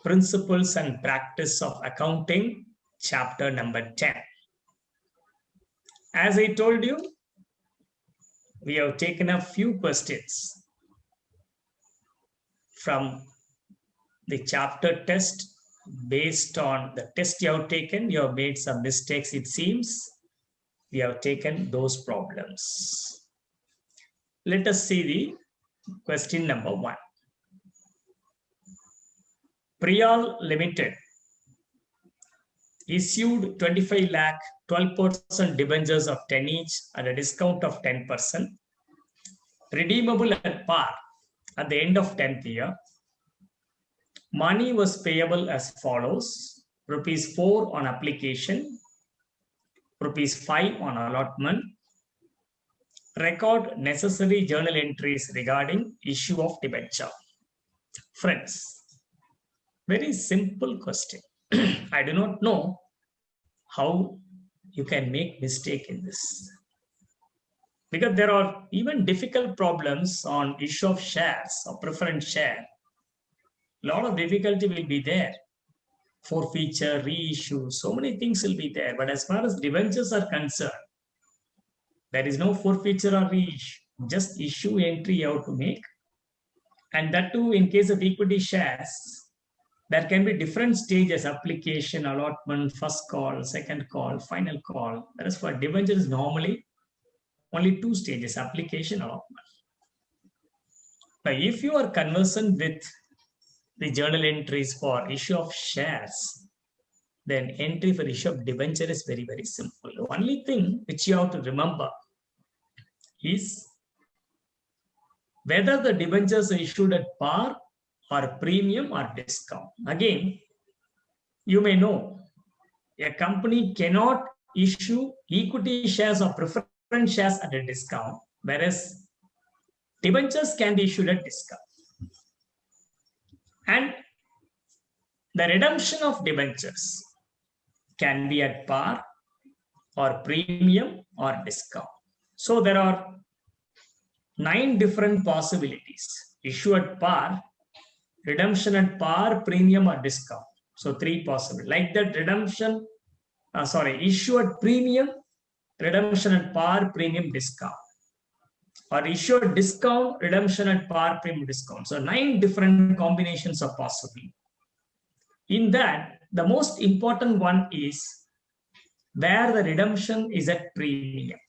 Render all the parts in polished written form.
Principles and Practice of Accounting, chapter number 10. As I told you, we have taken a few questions from the chapter test. Based on the test you have taken, you have made some mistakes, it seems. We have taken those problems. Let us see the question number 1. Priyal Limited issued 25 lakh 12% debentures of 10 each at a discount of 10%, redeemable at par at the end of 10th year. Money was payable as follows: rupees 4 on application, rupees 5 on allotment. Record necessary journal entries regarding issue of debenture. Friends, very simple question. I do not know how you can make mistake in this, because there are even difficult problems on issue of shares or preference share. A lot of difficulty will be there. Forfeiture, reissue, so many things will be there. But as far as debentures are concerned, there is no forfeiture or reissue. Just issue entry you have to make. And that too, in case of equity shares, there can be different stages: application, allotment, first call, second call, final call. Whereas for debentures, normally only 2 stages: application, allotment. Now, if you are conversant with the journal entries for issue of shares, then entry for issue of debenture is very, very simple. The only thing which you have to remember is whether the debentures are issued at par or premium or discount. Again, you may know a company cannot issue equity shares or preference shares at a discount, whereas debentures can be issued at discount. And the redemption of debentures can be at par or premium or discount. So there are 9 different possibilities: issue at par, redemption at par, premium or discount. So 3 possible. Like that, issue at premium, redemption at par, premium, discount. Or issue at discount, redemption at par, premium, discount. So 9 different combinations are possible. In that, the most important one is where the redemption is at premium.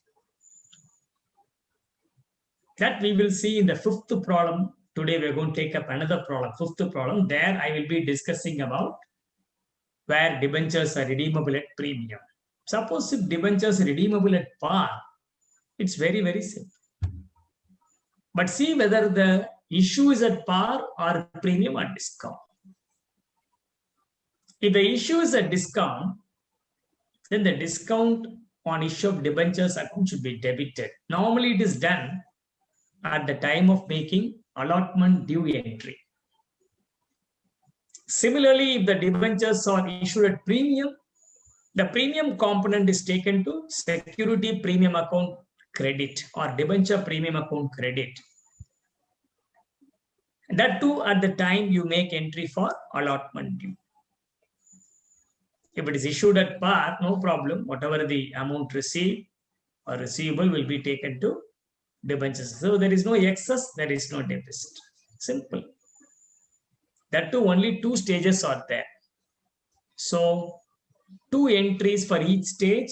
That we will see in the 5th problem. Today we are going to take up another problem, 5th problem. There I will be discussing about where debentures are redeemable at premium. Suppose if debentures are redeemable at par, it's very, very simple. But see whether the issue is at par or premium or discount. If the issue is at discount, then the discount on issue of debentures account should be debited. Normally it is done at the time of making allotment due entry. Similarly, if the debentures are issued at premium, the premium component is taken to security premium account credit or debenture premium account credit. That too at the time you make entry for allotment due. If it is issued at par, no problem. Whatever the amount received or receivable will be taken to debentures. So there is no excess, there is no deficit. Simple. That too, only 2 stages are there. So 2 entries for each stage,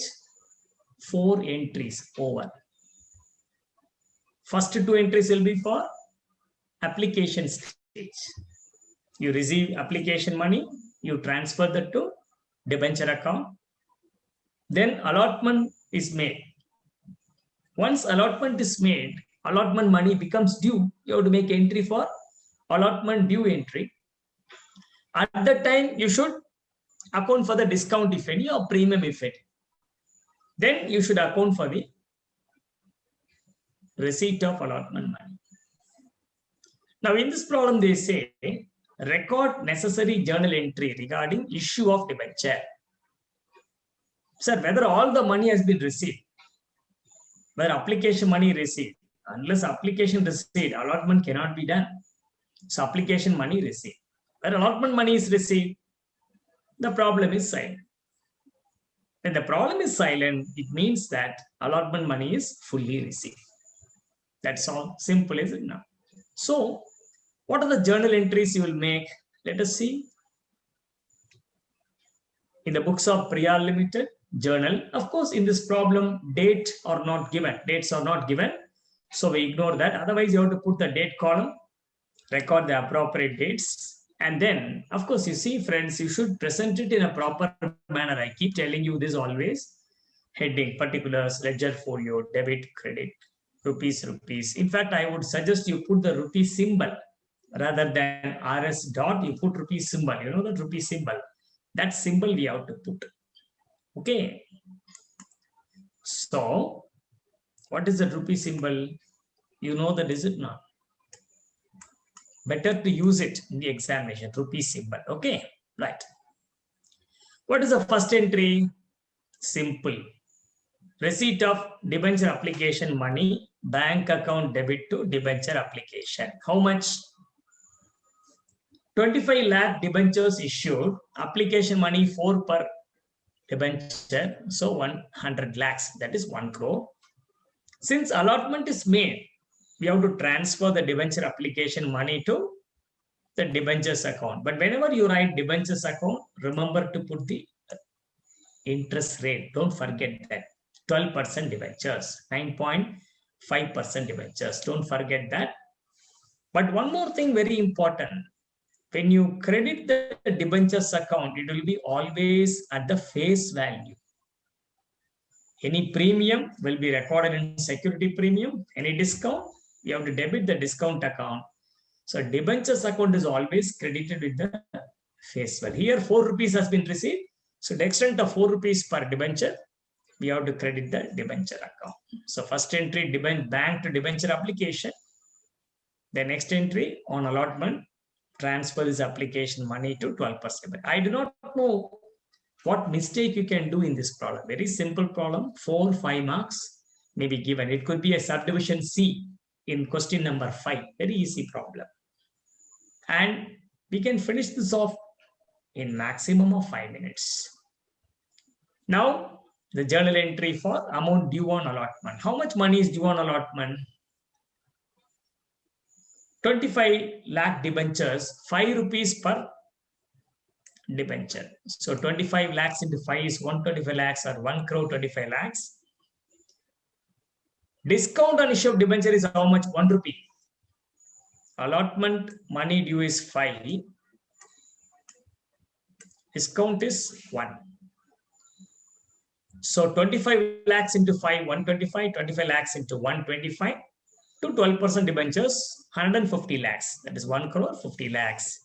4 entries over. First 2 entries will be for application stage. You receive application money, you transfer that to debenture account. Then allotment is made. Once allotment is made, allotment money becomes due. You have to make entry for allotment due entry. At that time, you should account for the discount if any or premium if any. Then you should account for the receipt of allotment money. Now in this problem they say, record necessary journal entry regarding issue of debenture. Sir, whether all the money has been received, whether application money received, unless application received, allotment cannot be done. So application money received. When allotment money is received, the problem is silent. When the problem is silent, it means that allotment money is fully received. That's all simple, is it now? So, what are the journal entries you will make? Let us see. In the books of Priya Limited journal, of course, in this problem, dates are not given. So we ignore that. Otherwise, you have to put the date column, record the appropriate dates. And then, of course, you see, friends, you should present it in a proper manner. I keep telling you this always. Heading, particulars, ledger folio, debit, credit, rupees. In fact, I would suggest you put the rupee symbol rather than RS dot. You put rupee symbol. You know that rupee symbol. That symbol we have to put. Okay. So, what is the rupee symbol? You know that, is it not? Better to use it in the examination, rupee symbol. Okay, right. What is the first entry? Simple. Receipt of debenture application money, bank account debit to debenture application. How much? 25 lakh debentures issued, application money 4 per debenture, so 100 lakhs, that is 1 crore. Since allotment is made, we have to transfer the debenture application money to the debentures account. But whenever you write debentures account, remember to put the interest rate. Don't forget that. 12% debentures, 9.5% debentures. Don't forget that. But one more thing very important. When you credit the debentures account, it will be always at the face value. Any premium will be recorded in security premium. Any discount, you have to debit the discount account. So debentures account is always credited with the face value. Here 4 rupees has been received. So the extent of 4 rupees per debenture, we have to credit the debenture account. So first entry, bank to debenture application. The next entry on allotment, transfer this application money to 12%. I do not know what mistake you can do in this problem. Very simple problem, 4-5 marks may be given. It could be a subdivision C in question number 5. Very easy problem. And we can finish this off in maximum of 5 minutes. Now, the journal entry for amount due on allotment. How much money is due on allotment? 25 lakh debentures, 5 rupees per debenture. So 25 lakhs into 5 is 125 lakhs or 1 crore 25 lakhs. Discount on issue of debenture is how much? 1 rupee. Allotment money due is 5. Discount is 1. So 25 lakhs into 5, 125, 25 lakhs into 125 to 12% debentures, 150 lakhs. That is 1 crore 50 lakhs.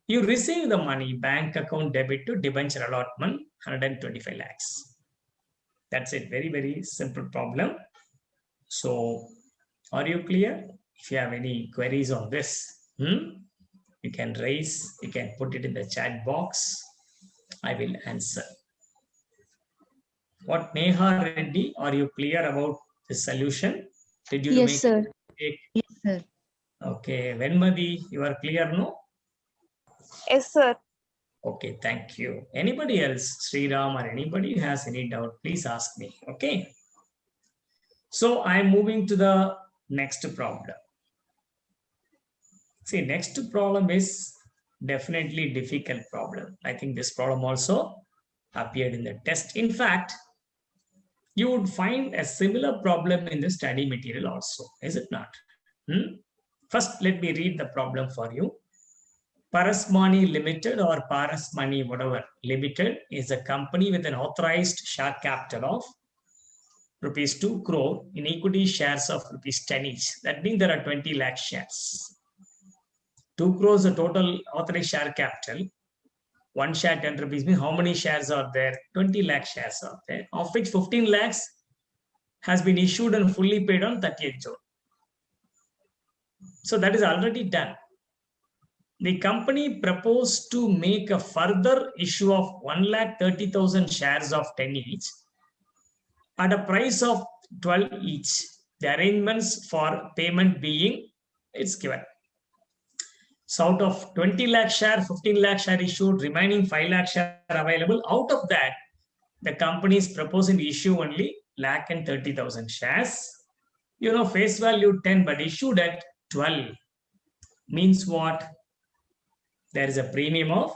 You receive the money, bank account debit to debenture allotment, 125 lakhs. That's it. Very, very simple problem. So, are you clear? If you have any queries on this, you can raise, you can put it in the chat box. I will answer. What, Neha Reddy, are you clear about the solution? Did you yes, make sir. it? Yes, sir. Okay, Venmadi, you are clear, no? Yes, sir. Okay, thank you. Anybody else, Sriram or anybody has any doubt, please ask me. Okay. So I'm moving to the next problem. See, next problem is definitely difficult problem. I think this problem also appeared in the test. In fact, you would find a similar problem in the study material also, is it not? First, let me read the problem for you. Parasmani Limited or Parasmani whatever Limited is a company with an authorized share capital of rupees 2 crore in equity shares of rupees 10 each. That means there are 20 lakh shares. 2 crores the total authorized share capital. 1 share 10 rupees means how many shares are there? 20 lakh shares are there, of which 15 lakhs has been issued and fully paid on 30th June. So that is already done. The company proposed to make a further issue of 1,30,000 shares of 10 each at a price of 12 each. The arrangements for payment being, it's given. So out of 20 lakh share, 15 lakh share issued, remaining 5 lakh share available. Out of that, the company is proposing to issue only 1,30,000 shares. Face value 10, but issued at 12. Means what? There is a premium of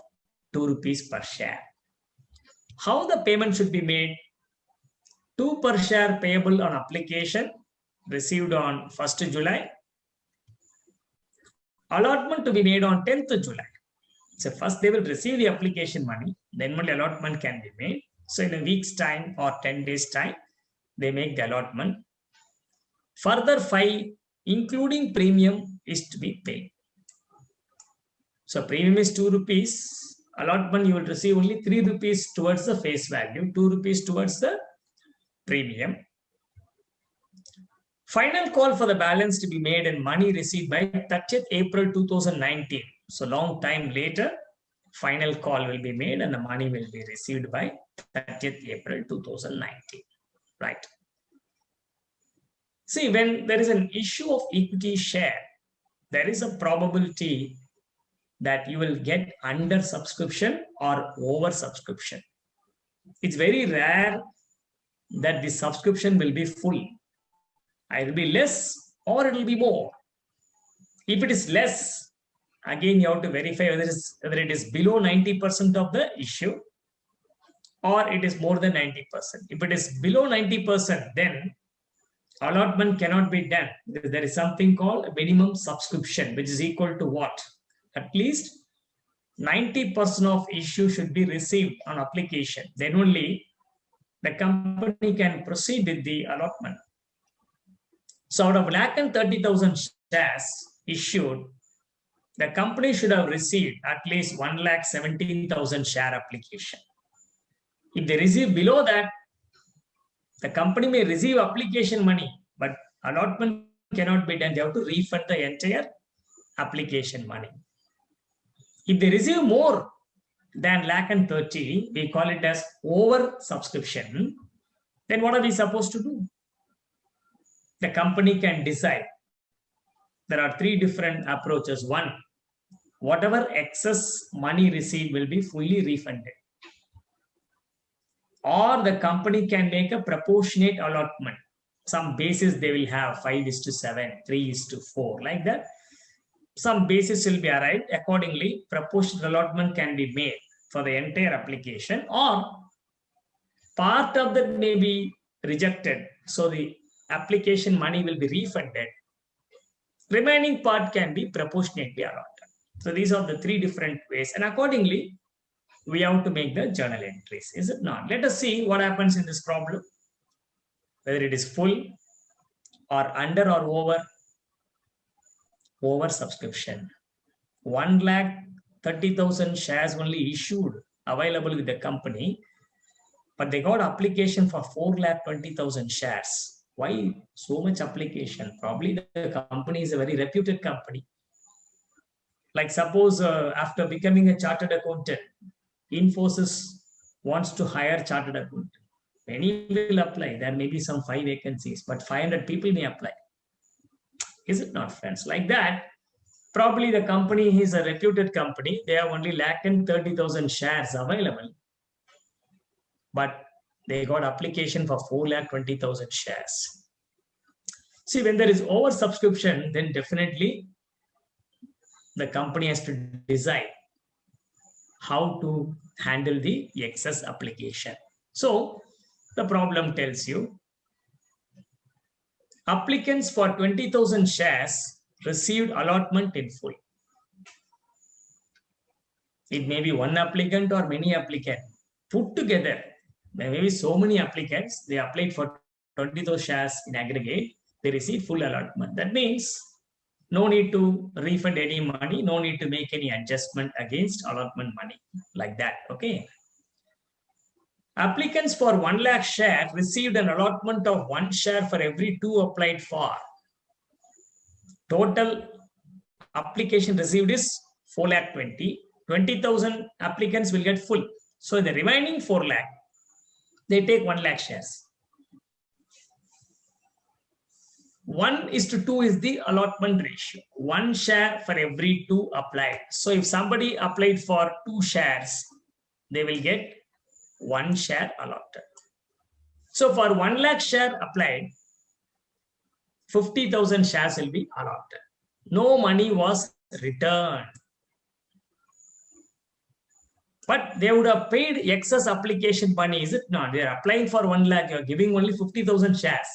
2 rupees per share. How the payment should be made? 2 per share payable on application received on 1st July. Allotment to be made on 10th July. So first they will receive the application money, then only allotment can be made. So in a week's time or 10 days time, they make the allotment. Further 5, including premium, is to be paid. So premium is 2 rupees. Allotment you will receive only 3 rupees towards the face value, 2 rupees towards the premium. Final call for the balance to be made and money received by 30th April 2019. So long time later, final call will be made and the money will be received by 30th April 2019. Right. See, when there is an issue of equity share, there is a probability that you will get under subscription or over subscription. It's very rare that the subscription will be full. It will be less or it will be more. If it is less, again you have to verify whether it is below 90% of the issue or it is more than 90%. If it is below 90%, then allotment cannot be done. There is something called minimum subscription, which is equal to what? At least 90% of issue should be received on application. Then only the company can proceed with the allotment. So out of 1,30,000 shares issued, the company should have received at least 1,17,000 share application. If they receive below that, the company may receive application money, but allotment cannot be done. They have to refund the entire application money. If they receive more than 1,30,000, we call it as over subscription. Then what are we supposed to do? The company can decide. There are 3 different approaches. 1, whatever excess money received will be fully refunded. Or the company can make a proportionate allotment. Some basis they will have 5:7, 3:4, like that. Some basis will be arrived. Accordingly, proportionate allotment can be made for the entire application, or part of that may be rejected. So the application money will be refunded. Remaining part can be proportionately allotted. So these are the 3 different ways. And accordingly, we have to make the journal entries. Is it not? Let us see what happens in this problem. Whether it is full or under or over subscription. 1,30,000 shares only issued available with the company, but they got application for 4,20,000 shares. Why so much application? Probably the company is a very reputed company. Like suppose after becoming a chartered accountant, Infosys wants to hire chartered accountant. Many will apply. There may be some 5 vacancies, but 500 people may apply. Is it not, friends? Like that, probably the company is a reputed company. They have only 1,30,000 shares available, but they got application for 4,20,000 shares. See, when there is oversubscription, then definitely the company has to decide how to handle the excess application. So the problem tells you, applicants for 20,000 shares received allotment in full. It may be one applicant or many applicants. Put together, there may be so many applicants, they applied for 20,000 shares in aggregate, they received full allotment. That means no need to refund any money, no need to make any adjustment against allotment money, like that, okay? Applicants for 1 lakh share received an allotment of 1 share for every 2 applied for. Total application received is 4,20,000. 20,000 applicants will get full. So in the remaining 4 lakh, they take 1 lakh shares. 1:2 is the allotment ratio. 1 share for every 2 applied. So if somebody applied for 2 shares, they will get 1 share allotted. So for 1 lakh share applied, 50,000 shares will be allotted. No money was returned. But they would have paid excess application money, is it not? They are applying for 1 lakh, you are giving only 50,000 shares.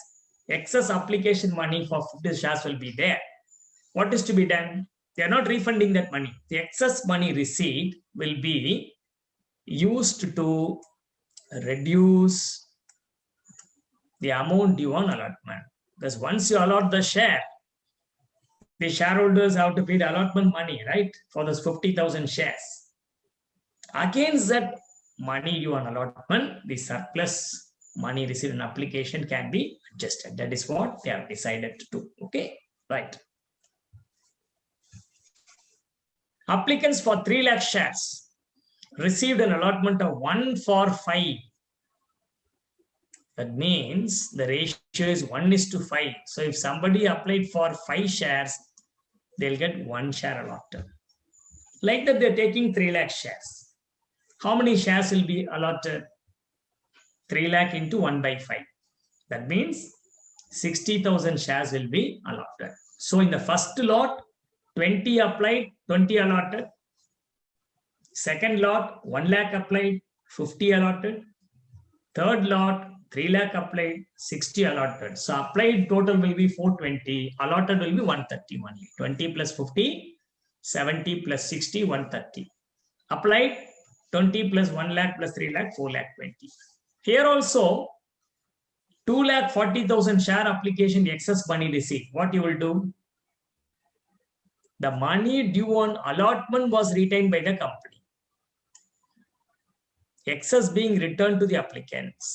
Excess application money for 50 shares will be there. What is to be done? They are not refunding that money. The excess money received will be used to reduce the amount due on allotment. Because once you allot the share, the shareholders have to pay the allotment money, right? For those 50,000 shares. Against that money due on allotment, the surplus money received in application can be adjusted. That is what they have decided to do. Okay, right. Applicants for 3 lakh shares received an allotment of 1:5. That means the ratio is 1:5. So if somebody applied for 5 shares, they'll get 1 share allotted. Like that, they're taking 3 lakh shares. How many shares will be allotted? 3 lakh into 1/5. That means 60,000 shares will be allotted. So in the first lot, 20 applied, 20 allotted. Second lot, 1 lakh applied, 50 allotted. Third lot, 3 lakh applied, 60 allotted. So applied total will be 420. Allotted will be 130 only. 20 plus 50, 70 plus 60, 130. Applied, 20 plus 1 lakh plus 3 lakh, 4 lakh 20. Here also, 2 lakh 40,000 share application excess money received. What you will do? The money due on allotment was retained by the company. Excess being returned to the applicants.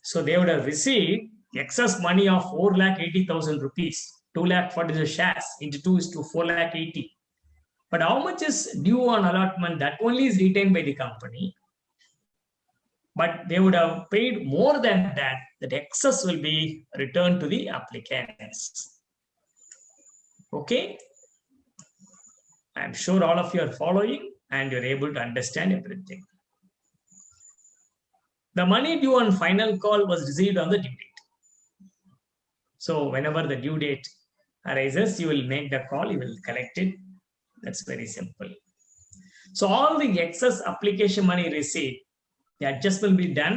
So they would have received excess money of 4,80,000 rupees. 2 lakh 40 shares into 2 is to 4 lakh 80. But how much is due on allotment? That only is retained by the company. But they would have paid more than that. That excess will be returned to the applicants. Okay. I'm sure all of you are following and you're able to understand everything. The money due on final call was received on the due date. So whenever the due date arises, you will make the call, you will collect it. That's very simple. So all the excess application money received, the adjustment will be done.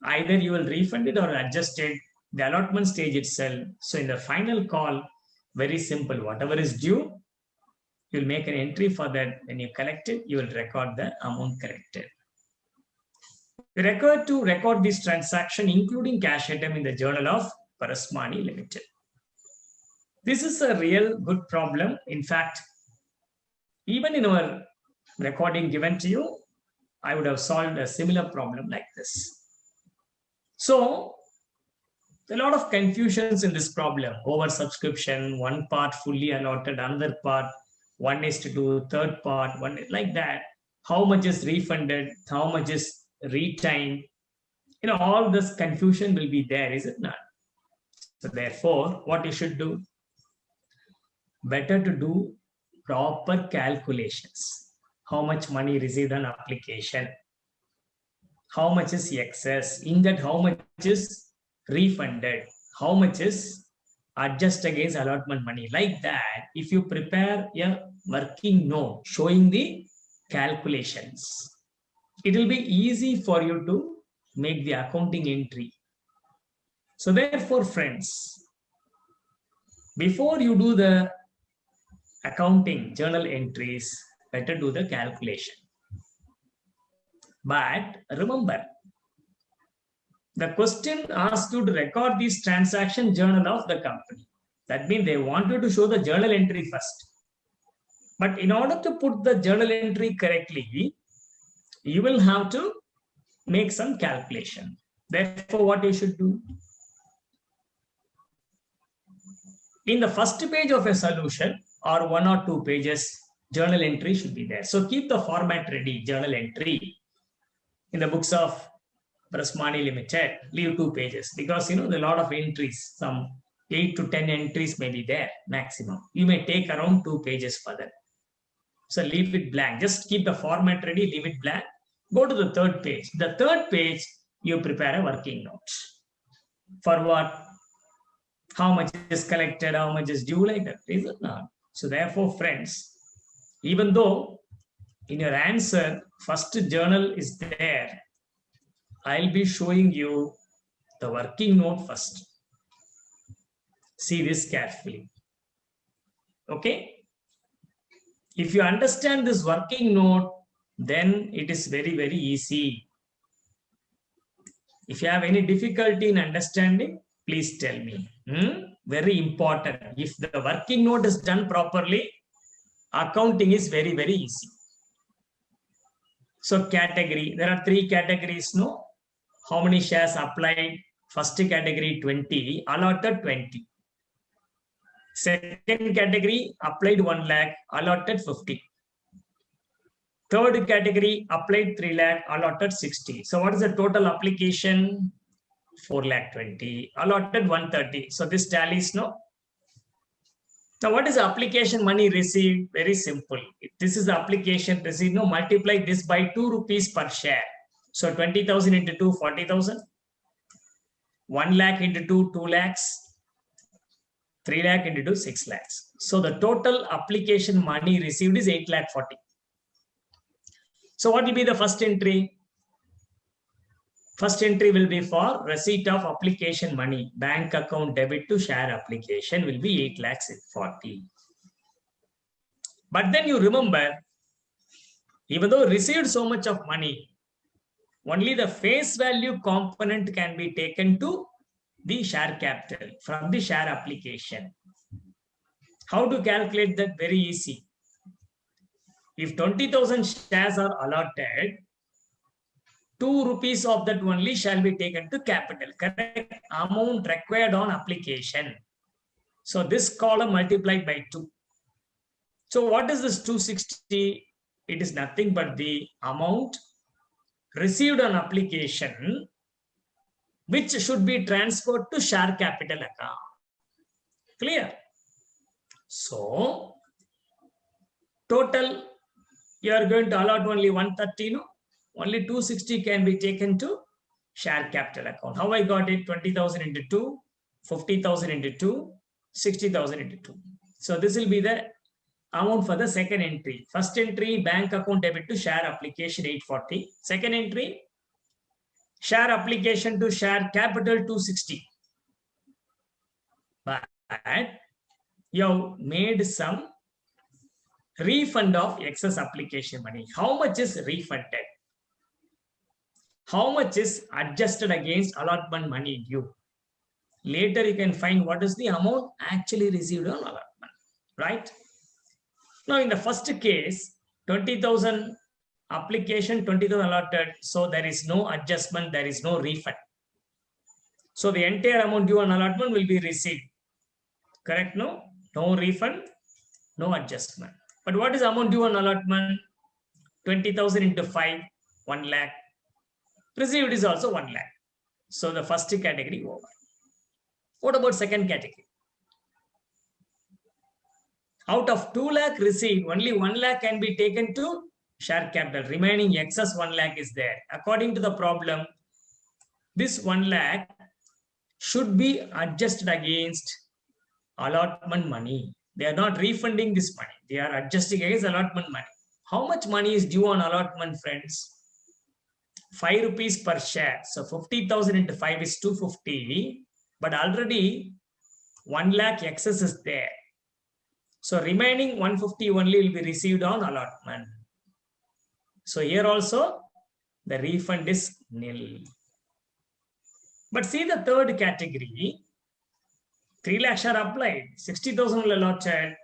Either you will refund it or adjust it, the allotment stage itself. So in the final call, very simple. Whatever is due, you'll make an entry for that. When you collect it, you will record the amount collected. You record to record this transaction, including cash item, in the journal of Parasmani Limited. This is a real good problem. In fact, even in our recording given to you, I would have solved a similar problem like this. So, a lot of confusions in this problem. Oversubscription, one part fully allotted, another part 1:2, third part, one like that. How much is refunded? How much is retained? All this confusion will be there, is it not? So therefore, what you should do? Better to do proper calculations. How much money received on application? How much is excess? In that, how much is refunded? How much is adjust against allotment money? Like that, if you prepare a working note showing the calculations, it will be easy for you to make the accounting entry. So therefore, friends, before you do the accounting journal entries, better do the calculation. But remember, the question asks you to record this transaction journal of the company. That means they want you to show the journal entry first. But in order to put the journal entry correctly, you will have to make some calculation. Therefore, what you should do? In the first page of a solution or 1 or 2 pages, journal entry should be there. So keep the format ready, journal entry. In the books of Parasmani Limited, leave 2 pages because there are a lot of entries, some 8 to 10 entries may be there maximum. You may take around 2 pages for that. So leave it blank. Just keep the format ready, leave it blank. Go to the third page. The third page, you prepare a working note. For what? How much is collected, how much is due, like that. Is it not? So therefore, friends, even though in your answer, first journal is there, I'll be showing you the working note first. See this carefully. Okay? If you understand this working note, then it is very, very easy. If you have any difficulty in understanding, please tell me. Very important. If the working note is done properly, accounting is very, very easy. So category, there are 3 categories, no? How many shares applied? First category 20, allotted 20. Second category applied 1 lakh, allotted 50. Third category applied 3 lakh, allotted 60. So what is the total application? 4 lakh 20, allotted 130. So this tallies, no? Now what is the application money received? Very simple. This is the application received, no? Multiply this by 2 rupees per share. So 20,000 into 2, 40,000. 1 lakh into 2, 2 lakhs. 3 lakh into 2, 6 lakhs. So the total application money received is 8 lakh 40. So what will be the first entry? First entry will be for receipt of application money. Bank account debit to share application will be 8 lakhs 40. But then you remember, even though received so much of money, only the face value component can be taken to the share capital from the share application. How to calculate that? Very easy. If 20,000 shares are allotted, 2 rupees of that only shall be taken to capital. Correct? Amount required on application. So this column multiplied by 2. So what is this 260? It is nothing but the amount received on application, which should be transferred to share capital account. Clear? So total, you are going to allot only 130, no? Only 260 can be taken to share capital account. How I got it? 20,000 into 2, 50,000 into 2, 60,000 into 2. So this will be the amount for the second entry. First entry, bank account debit to share application 840. Second entry, share application to share capital 260. But you have made some refund of excess application money. How much is refunded? How much is adjusted against allotment money due? Later you can find what is the amount actually received on allotment, right? Now in the first case, 20,000 application, 20,000 allotted. So there is no adjustment, there is no refund. So the entire amount due on allotment will be received. Correct? No? No refund, no adjustment. But what is amount due on allotment? 20,000 into 5, 1 lakh. Received is also 1 lakh. So the first category over. What about second category? Out of 2 lakh received, only 1 lakh can be taken to share capital. Remaining excess 1 lakh is there. According to the problem, this 1 lakh should be adjusted against allotment money. They are not refunding this money. They are adjusting against allotment money. How much money is due on allotment, friends? 5 rupees per share. So 50,000 into 5 is 250. But already 1 lakh excess is there. So remaining 150 only will be received on allotment. So here also the refund is nil. But see the third category. 3 lakhs are applied. 60,000 will allotted.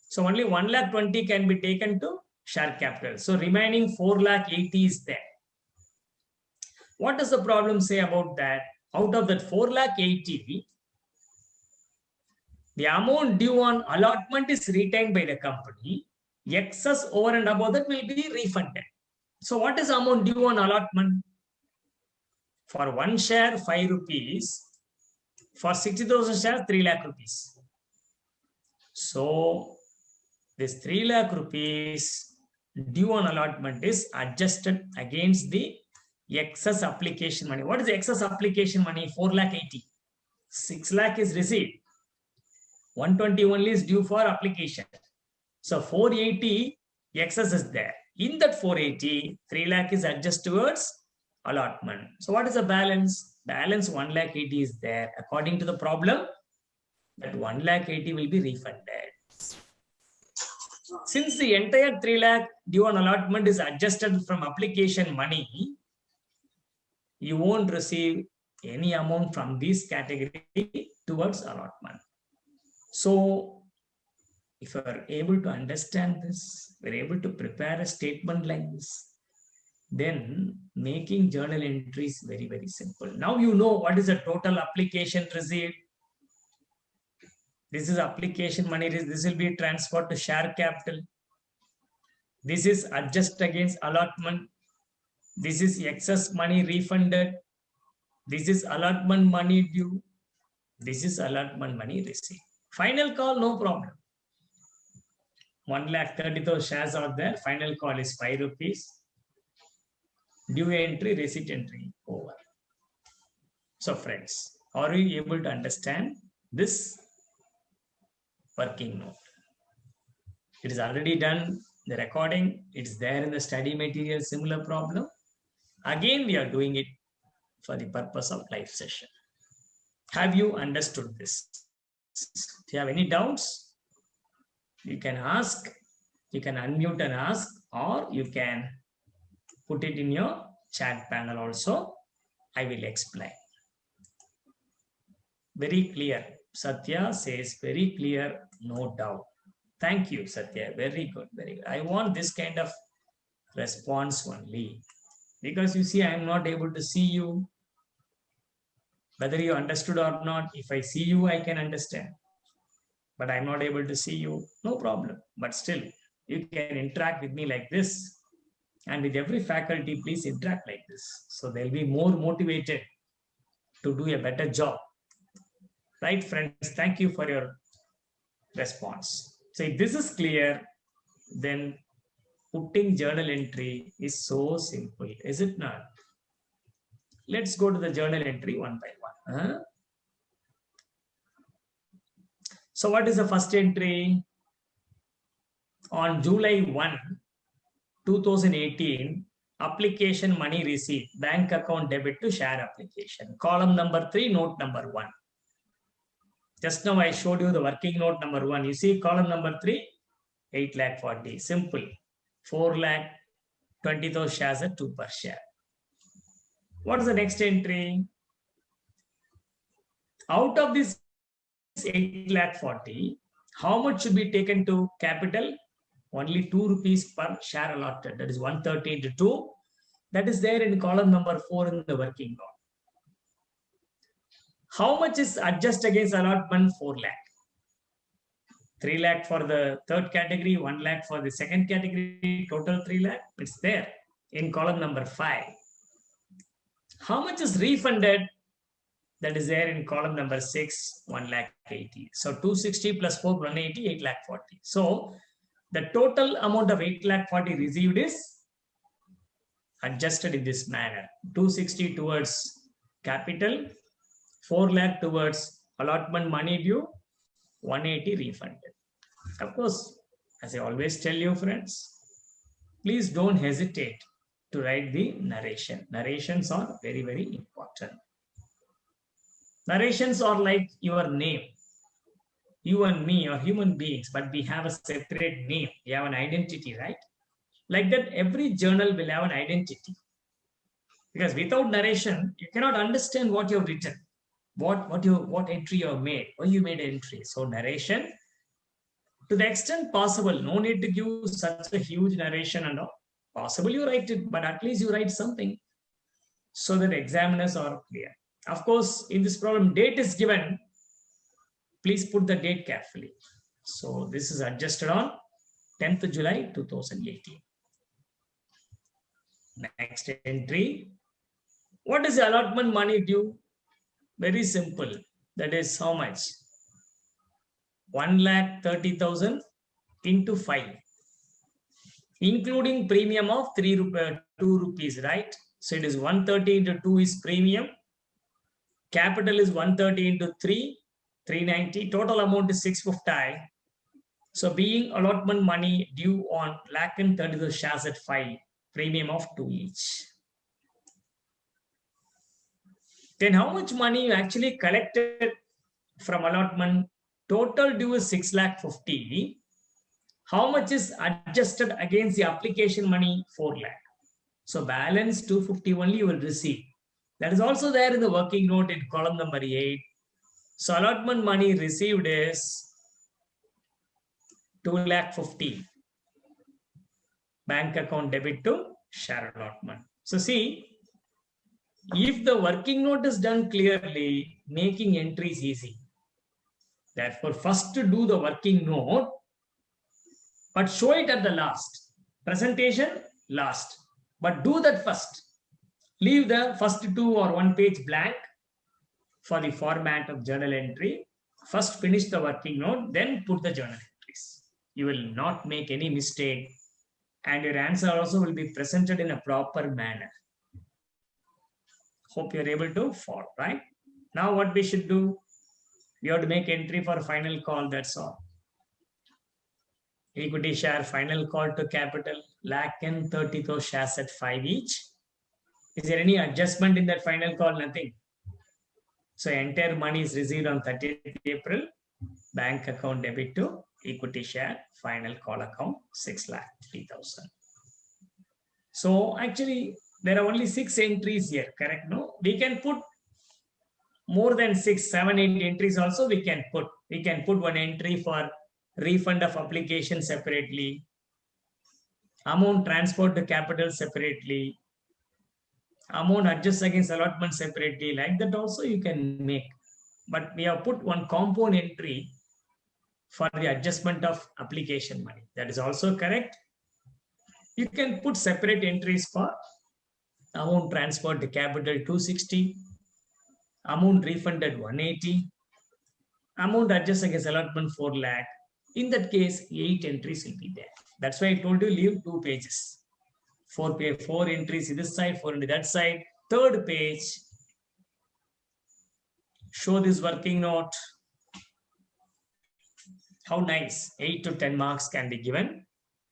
So only 1 lakh 20 can be taken to share capital. So remaining 4 lakh 80 is there. What does the problem say about that? Out of that 4 lakh 80, the amount due on allotment is retained by the company. Excess over and above that will be refunded. So what is amount due on allotment? For 1 share, 5 rupees. For 60,000 shares, 3 lakh rupees. So this 3 lakh rupees due on allotment is adjusted against the excess application money. What is the excess application money? 4 lakh 80. 6 lakh is received. 120 only is due for application. So 480 excess is there. In that 480, 3 lakh is adjusted towards allotment. So what is the balance? Balance 1 lakh 80 is there. According to the problem, that 1 lakh 80 will be refunded. Since the entire 3 lakh due on allotment is adjusted from application money, you won't receive any amount from this category towards allotment. So if you are able to understand this, we're able to prepare a statement like this, then making journal entry is very, very simple. Now you know what is the total application received. This is application money. This will be transferred to share capital. This is adjust against allotment. This is excess money refunded. This is allotment money due. This is allotment money received. Final call, no problem. 1,30,000 shares are there. Final call is 5 rupees. Due entry, receipt entry, over. So friends, are you able to understand this working note? It is already done, the recording, it's there in the study material, similar problem. Again, we are doing it for the purpose of live session. Have you understood this? If you have any doubts, you can ask, you can unmute and ask, or you can put it in your chat panel also. I will explain. Very clear. Satya says very clear, no doubt. Thank you, Satya. Very good, very good. I want this kind of response only. Because you see, I am not able to see you. Whether you understood or not, if I see you, I can understand. But I'm not able to see you, no problem. But still, you can interact with me like this. And with every faculty, please interact like this. So they'll be more motivated to do a better job. Right, friends? Thank you for your response. So if this is clear, then putting journal entry is so simple, is it not? Let's go to the journal entry one by one. So what is the first entry? On July 1, 2018, application money received, bank account debit to share application. Column number 3, note number 1. Just now I showed you the working note number 1. You see column number 3, 8 lakh 40. Simple. 4 lakh 20,000 shares at 2 per share. What is the next entry? Out of this 8 lakh 40, how much should be taken to capital? Only 2 rupees per share allotted. That is 130 into 2. That is there in column number 4 in the working note. How much is adjust against allotment? 4 lakh. 3 lakh for the third category, 1 lakh for the second category, total 3 lakh. It's there in column number 5. How much is refunded? That is there in column number 6, 1 lakh 80. So 260 plus 4, 180, 8 lakh 40. So the total amount of 8 lakh 40 received is adjusted in this manner. 260 towards capital, 4 lakh towards allotment money due, 180 refunded. Of course, as I always tell you, friends, please don't hesitate to write the narration. Narrations are very, very important. Narrations are like your name. You and me are human beings, but we have a separate name. We have an identity, right? Like that, every journal will have an identity. Because without narration, you cannot understand what you've written, what entry you have made, why you made entry. So narration, to the extent possible, no need to give such a huge narration and all. Possible you write it, but at least you write something so that examiners are clear. Of course, in this problem, date is given. Please put the date carefully. So this is adjusted on 10th July 2018. Next entry. What is the allotment money due? Very simple. That is how much? 1,30,000 into 5, including premium of 2 rupees, right? So it is 130 into 2 is premium. Capital is 130 into 3, 390. Total amount is 650. So being allotment money due on 1,30,000 shares at 5, premium of 2 each. Then how much money you actually collected from allotment? Total due is 6,50,000. How much is adjusted against the application money? 4 lakh. So balance 250 only you will receive. That is also there in the working note in column number 8. So allotment money received is 2,50,000. Bank account debit to share allotment. So see, if the working note is done clearly, making entries easy. Therefore, first to do the working note, but show it at the last. Presentation, last. But do that first. Leave the first 2 or 1 page blank for the format of journal entry. First finish the working note, then put the journal entries. You will not make any mistake, and your answer also will be presented in a proper manner. Hope you're able to follow, right? Now what we should do? We have to make entry for final call, that's all. Equity share final call to capital, 1,30,000 shares at 5 each. Is there any adjustment in that final call? Nothing. So entire money is received on 30th April. Bank account debit to equity share final call account 6,03,000. So actually there are only 6 entries here, correct? No, we can put more than 6, 7, 8 entries also we can put. We can put one entry for refund of application separately, amount transferred to capital separately, amount adjusted against allotment separately. Like that also you can make. But we have put one compound entry for the adjustment of application money. That is also correct. You can put separate entries for amount transferred to capital 260, amount refunded 180, amount adjusted against allotment 4 lakh. In that case, 8 entries will be there. That's why I told you leave 2 pages. 4 entries this side, 4 into that side. Third page, show this working note. How nice. 8 to 10 marks can be given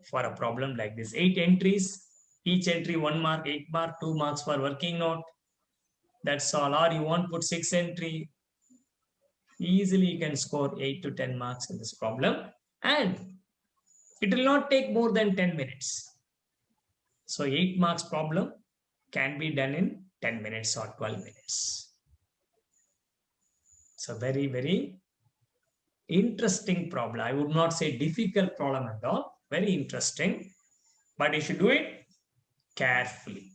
for a problem like this. 8 entries, each entry 1 mark, 8 mark, 2 marks for working note. That's all. Or you want to put 6 entry. Easily you can score 8 to 10 marks in this problem. And it will not take more than 10 minutes. So 8 marks problem can be done in 10 minutes or 12 minutes. So very, very interesting problem. I would not say difficult problem at all. Very interesting. But you should do it carefully.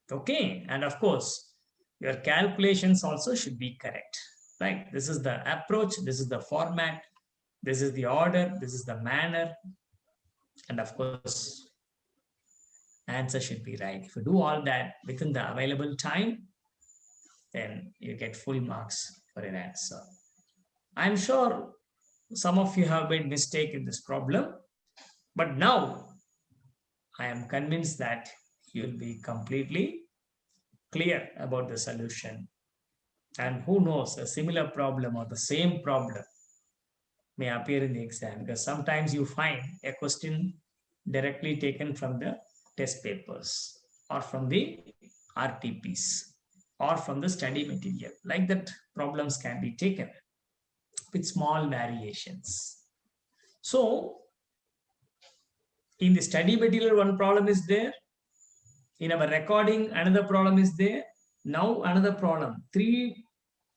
Okay. And of course, your calculations also should be correct. Right? This is the approach. This is the format. This is the order. This is the manner. And of course, answer should be right. If you do all that within the available time, then you get full marks for an answer. I'm sure some of you have made mistake in this problem, but now I am convinced that you'll be completely clear about the solution. And who knows, a similar problem or the same problem may appear in the exam, because sometimes you find a question directly taken from the test papers or from the RTPs or from the study material. Like that, problems can be taken with small variations. So in the study material, one problem is there. In our recording, another problem is there. Now another problem. 3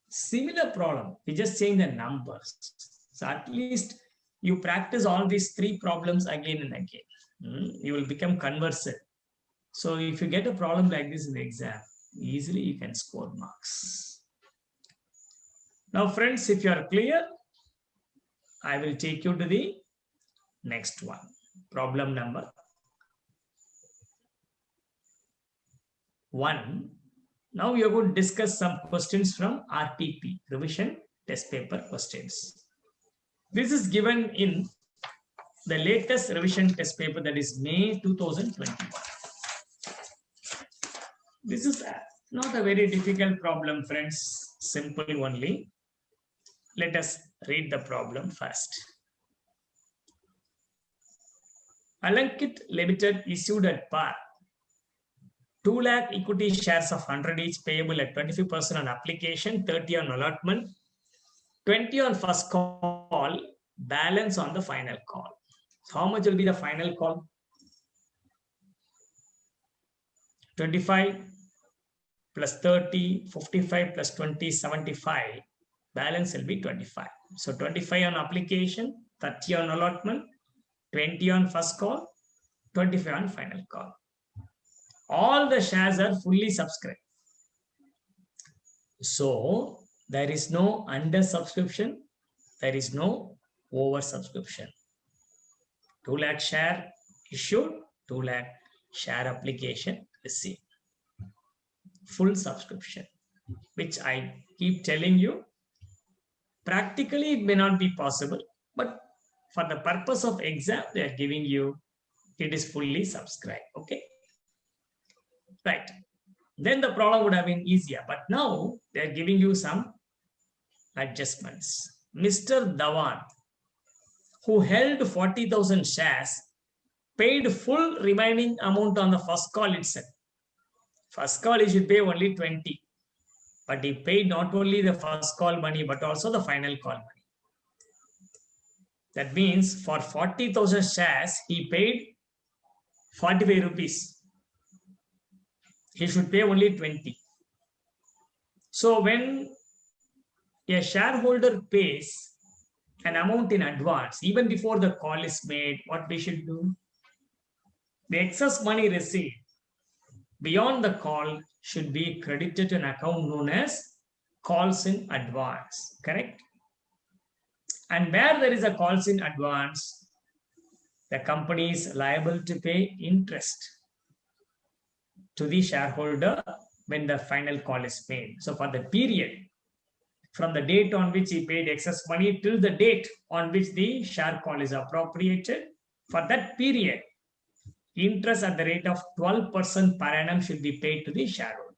similar problem. We just change the numbers. So at least you practice all these 3 problems again and again. You will become conversant. So if you get a problem like this in the exam, easily you can score marks. Now friends, if you are clear, I will take you to the next one. Problem number 1. Now we are going to discuss some questions from RTP, revision test paper questions. This is given in the latest revision test paper, that is May 2021. This is not a very difficult problem, friends. Simple only. Let us read the problem first. Alankit Limited issued at par 2 lakh equity shares of 100 each, payable at 25% on application, 30 on allotment, 20 on first call, balance on the final call. So how much will be the final call? 25 plus 30, 55 plus 20, 75. Balance will be 25. So 25 on application, 30 on allotment, 20 on first call, 25 on final call. All the shares are fully subscribed. So there is no under subscription, there is no over subscription. 2 lakh share issued, 2 lakh share application received. Full subscription, which I keep telling you, practically it may not be possible, but for the purpose of exam, they are giving you, it is fully subscribed. Okay. Right. Then the problem would have been easier, but now they are giving you some adjustments. Mr. Dhawan, who held 40,000 shares, paid full remaining amount on the first call itself. First call, he should pay only 20. But he paid not only the first call money, but also the final call money. That means for 40,000 shares, he paid 45 rupees. He should pay only 20. So when a shareholder pays an amount in advance, even before the call is made, what we should do? The excess money received beyond the call should be credited to an account known as calls in advance, correct? And where there is a calls in advance, the company is liable to pay interest to the shareholder when the final call is made. So for the period from the date on which he paid excess money till the date on which the share call is appropriated, for that period, interest at the rate of 12% per annum should be paid to the shareholder.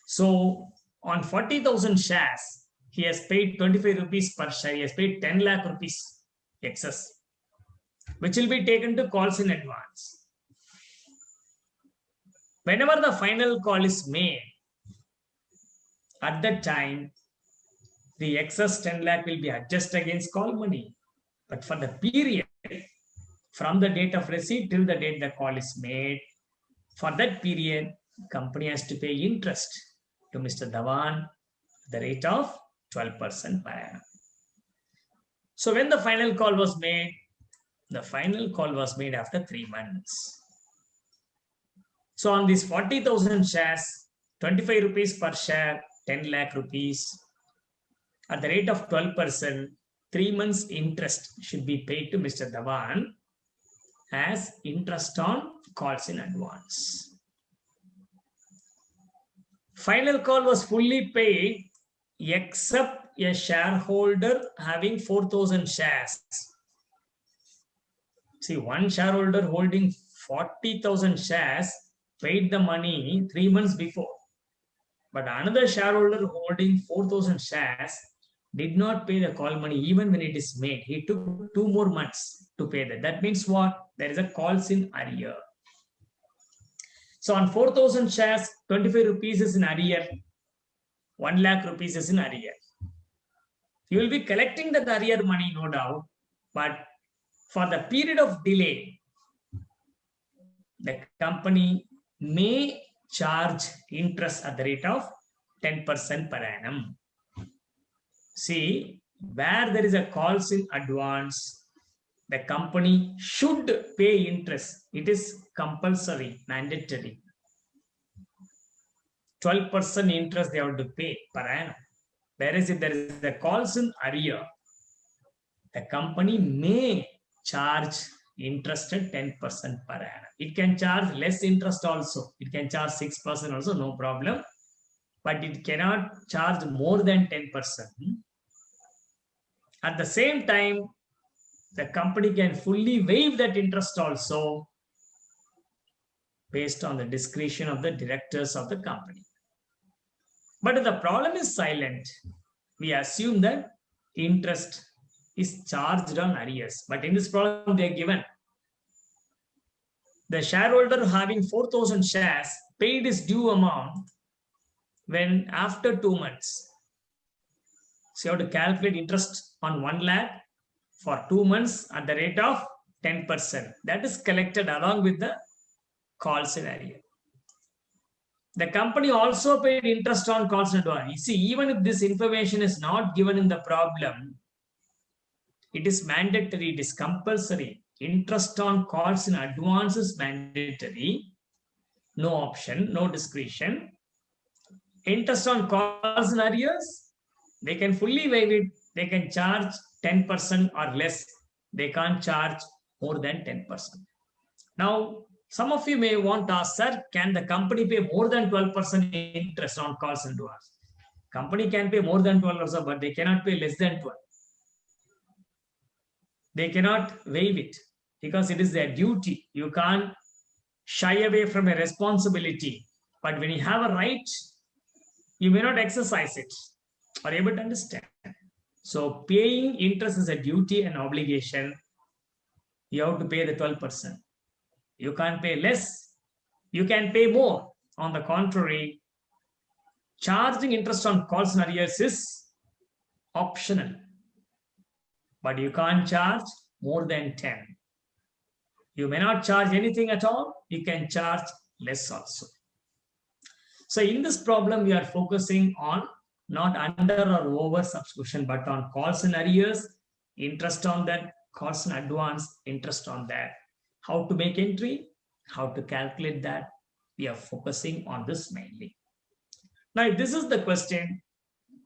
So on 40,000 shares, he has paid 25 rupees per share. He has paid 10 lakh rupees excess, which will be taken to calls in advance. Whenever the final call is made, at that time, the excess 10 lakh will be adjusted against call money. But for the period from the date of receipt till the date the call is made, for that period, company has to pay interest to Mr. Dhawan at the rate of 12% per annum. So when the final call was made, the final call was made after 3 months. So on these 40,000 shares, 25 rupees per share, 10 lakh rupees, at the rate of 12%, 3 months interest should be paid to Mr. Dhawan as interest on calls in advance. Final call was fully paid except a shareholder having 4,000 shares. See, one shareholder holding 40,000 shares paid the money 3 months before. But another shareholder holding 4,000 shares did not pay the call money even when it is made. He took 2 more months to pay that. That means what? There is a calls in arrear. So on 4,000 shares, 25 rupees is in arrear. 1 lakh rupees is in arrear. You will be collecting the arrear money, no doubt. But for the period of delay, the company may charge interest at the rate of 10% per annum. See, where there is a calls in advance, the company should pay interest. It is compulsory, mandatory. 12% interest they have to pay per annum. Whereas if there is a calls in arrear, the company may charge interest at 10% per annum. It can charge less interest also. It can charge 6% also, no problem. But it cannot charge more than 10%. At the same time, the company can fully waive that interest also based on the discretion of the directors of the company. But if the problem is silent, we assume that interest is charged on arrears. But in this problem, they are given the shareholder having 4,000 shares paid his due amount when after 2 months. So you have to calculate interest on 1 lakh for 2 months at the rate of 10%. That is collected along with the calls in arrear. The company also paid interest on calls in advance. You see, even if this information is not given in the problem, it is mandatory, it is compulsory. Interest on calls in advance is mandatory. No option, no discretion. Interest on calls in arrears, they can fully waive it. They can charge 10% or less. They can't charge more than 10%. Now, some of you may want to ask, sir, can the company pay more than 12% interest on calls in advance? Company can pay more than 12%, but they cannot pay less than 12. They cannot waive it because it is their duty. You can't shy away from a responsibility. But when you have a right, you may not exercise it. Are you able to understand? So paying interest is a duty and obligation. You have to pay the 12%. You can't pay less. You can pay more. On the contrary, charging interest on calls and arrears is optional. But you can't charge more than 10. You may not charge anything at all. You can charge less also. So in this problem, we are focusing on not under or over subscription, but on calls and arrears, interest on that, calls in advance, interest on that. How to make entry, how to calculate that. We are focusing on this mainly. Now, if this is the question,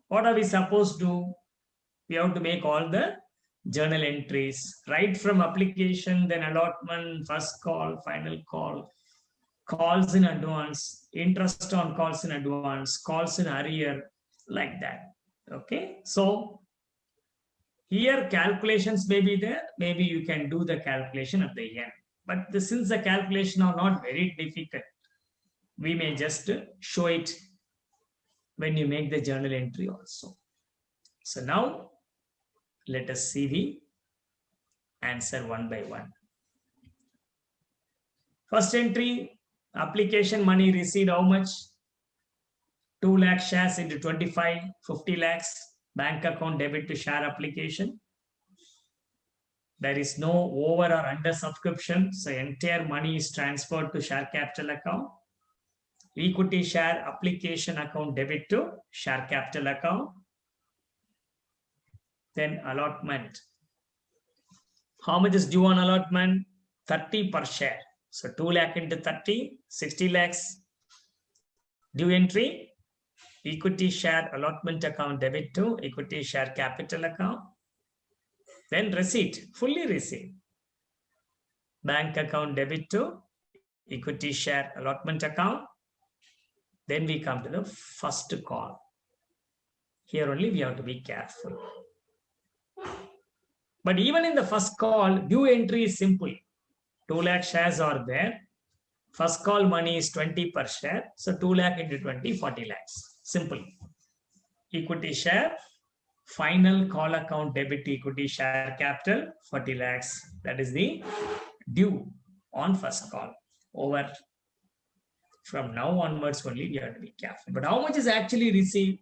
what are we supposed to do? We have to make all the journal entries, right from application, then allotment, first call, final call, calls in advance, interest on calls in advance, calls in arrear, like that. Okay, so here calculations may be there. Maybe you can do the calculation at the end. But since the calculation are not very difficult, we may just show it when you make the journal entry also. So now let us see the answer one by one. First entry, application money received how much? 2 lakh shares into 25, 50 lakhs, bank account debit to share application. There is no over or under subscription, so entire money is transferred to share capital account. Equity share application account debit to share capital account. Then allotment. How much is due on allotment? 30 per share. So 2 lakh into 30, 60 lakhs. Due entry, equity share allotment account debit to equity share capital account. Then receipt, fully received. Bank account debit to equity share allotment account. Then we come to the first call. Here only we have to be careful. But even in the first call, due entry is simple. 2 lakh shares are there. First call money is 20 per share. So 2 lakh into 20, 40 lakhs. Simple. Equity share. Final call account debit to equity share capital, 40 lakhs. That is the due on first call. Over. From now onwards only, we have to be careful. But how much is actually received?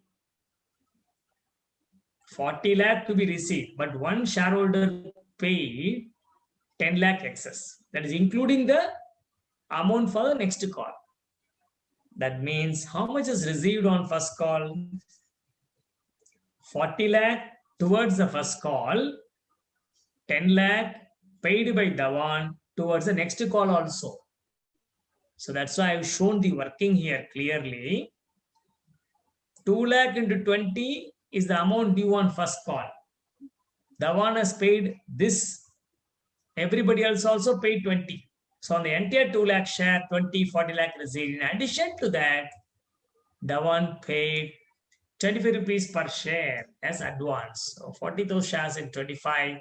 40 lakh to be received. But one shareholder paid 10 lakh excess. That is including the amount for the next call. That means how much is received on first call? 40 lakh towards the first call, 10 lakh paid by Dhawan towards the next call also. So that's why I've shown the working here clearly. 2 lakh into 20 is the amount due on first call. Dhawan has paid this Everybody else also paid 20. So on the entire 2 lakh share, 20, 40 lakh received. In addition to that, Dhawan paid 25 rupees per share as advance. So 40,000 shares in 25,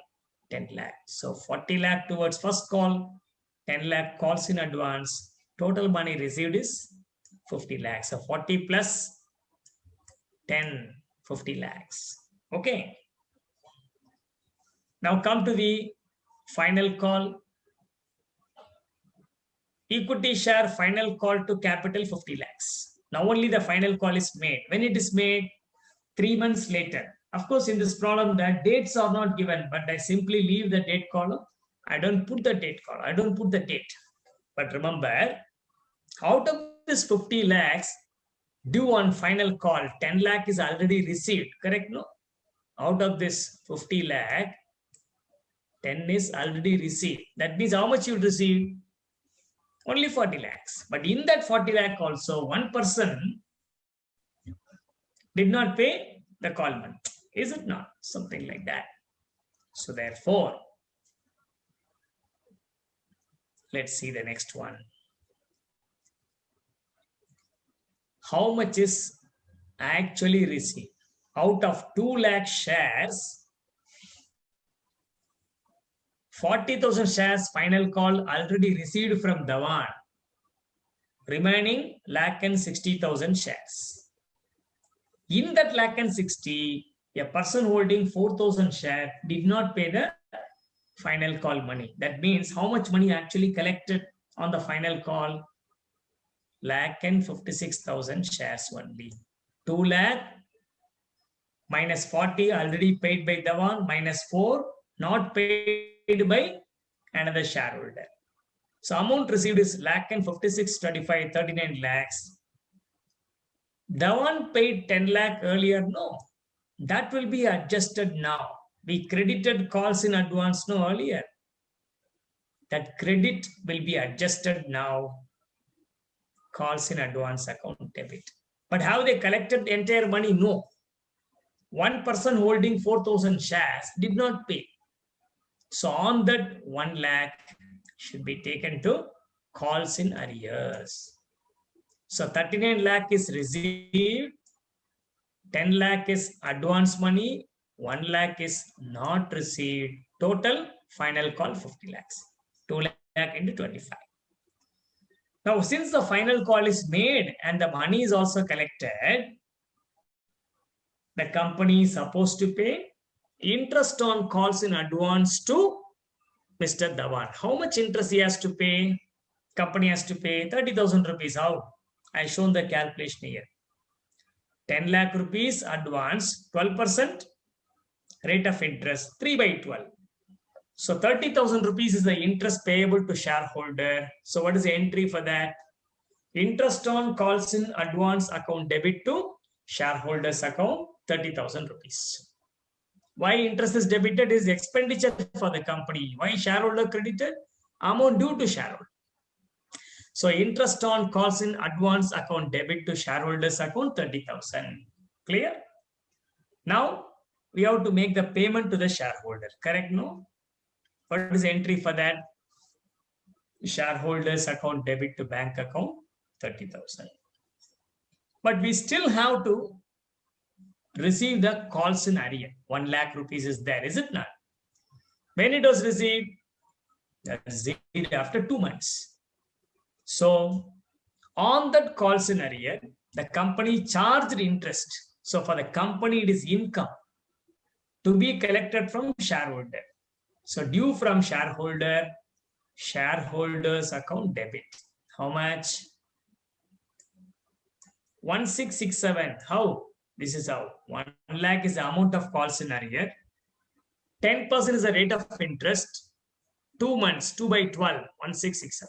10 lakh. So 40 lakh towards first call, 10 lakh calls in advance. Total money received is 50 lakhs. So 40 plus 10, 50 lakhs. Okay. Now come to the final call. Equity share final call to capital 50 lakhs. Now only the final call is made. When it is made, 3 months later. Of course, in this problem, the dates are not given, but I simply leave the date column. I don't put the date column. I don't put the date. But remember, out of this 50 lakhs due on final call, 10 lakh is already received. Correct? No? Out of this 50 lakh, 10 is already received. That means how much you received? Only 40 lakhs. But in that 40 lakh also, one person did not pay the call money. Is it not? Something like that. So therefore, let's see the next one. How much is actually received? Out of 2 lakh shares, 40,000 shares final call already received from Dhawan. Remaining lakh and 60,000 shares. In that lakh and 60, a person holding 4,000 shares did not pay the final call money. That means how much money actually collected on the final call? Lakh and 56,000 shares only. 2 lakh minus 40 already paid by Dhawan minus 4 not paid by another shareholder. So amount received is lakh and 56, 25, 39 lakhs. Dhawan paid 10 lakh earlier. No, that will be adjusted now. We credited calls in advance no earlier. That credit will be adjusted now. Calls in advance account debit. But have they collected the entire money? No. One person holding 4,000 shares did not pay. So on that 1 lakh should be taken to calls in arrears. So 39 lakh is received, 10 lakh is advance money, 1 lakh is not received. Total final call 50 lakhs. 2 lakh into 25. Now, since the final call is made and the money is also collected, the company is supposed to pay interest on calls in advance to Mr. Dhawan. How much interest he has to pay? Company has to pay 30,000 rupees. How? I shown the calculation here. 10 lakh rupees advance, 12% rate of interest, 3 by 12. So 30,000 rupees is the interest payable to shareholder. So what is the entry for that? Interest on calls in advance account debit to shareholders account, 30,000 rupees. Why interest is debited is expenditure for the company. Why shareholder credited? Amount due to shareholder. So interest on calls in advance account debit to shareholders account, 30,000. Clear? Now we have to make the payment to the shareholder. Correct? No? What is the entry for that? Shareholders account debit to bank account, 30,000. But we still have to receive the calls in arrear. 1 lakh rupees is there, is it not? When it was received? Received after 2 months. So on that calls in arrear, the company charged interest. So for the company, it is income to be collected from shareholder. So due from shareholder, shareholders account debit. How much? 1667. How? This is how. 1 lakh is the amount of calls in arrear. 10% is the rate of interest. 2 months, 2 by 12, 1667.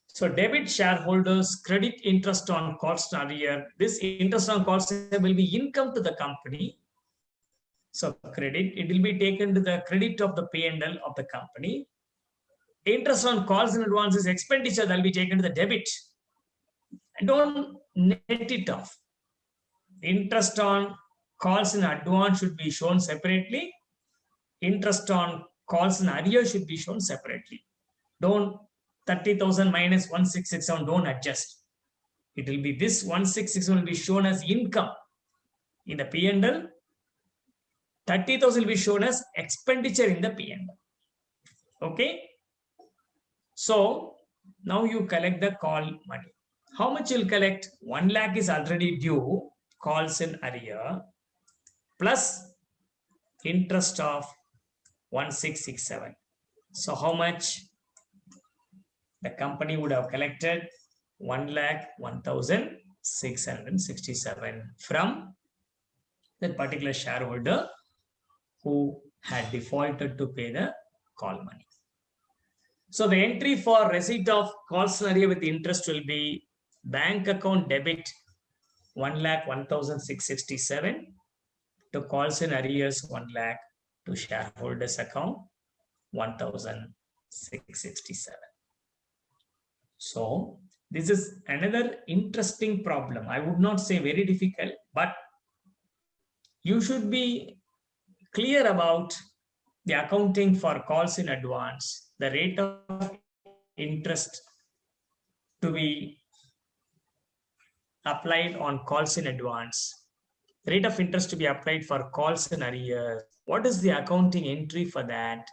So debit shareholders, credit interest on calls in arrear. This interest on calls will be income to the company. So credit, it will be taken to the credit of the P&L of the company. Interest on calls in advance is expenditure that will be taken to the debit. And don't net it off. Interest on calls in advance should be shown separately. Interest on calls in arrears should be shown separately. Don't 30,000 minus 1667, don't adjust. It will be this 1667 will be shown as income in the P&L. 30,000 will be shown as expenditure in the P&L. Okay. So now you collect the call money. How much you'll collect? 1 lakh is already due, calls in arrear, plus interest of 1667. So how much the company would have collected? 1,01,667 from that particular shareholder who had defaulted to pay the call money. So the entry for receipt of calls in arrear with interest will be bank account debit 1,01,667 to calls in arrears 1 lakh to shareholders account 1,667. So this is another interesting problem. I would not say very difficult, but you should be clear about the accounting for calls in advance, the rate of interest to be applied on calls in advance, rate of interest to be applied for calls in arrears. What is the accounting entry for that?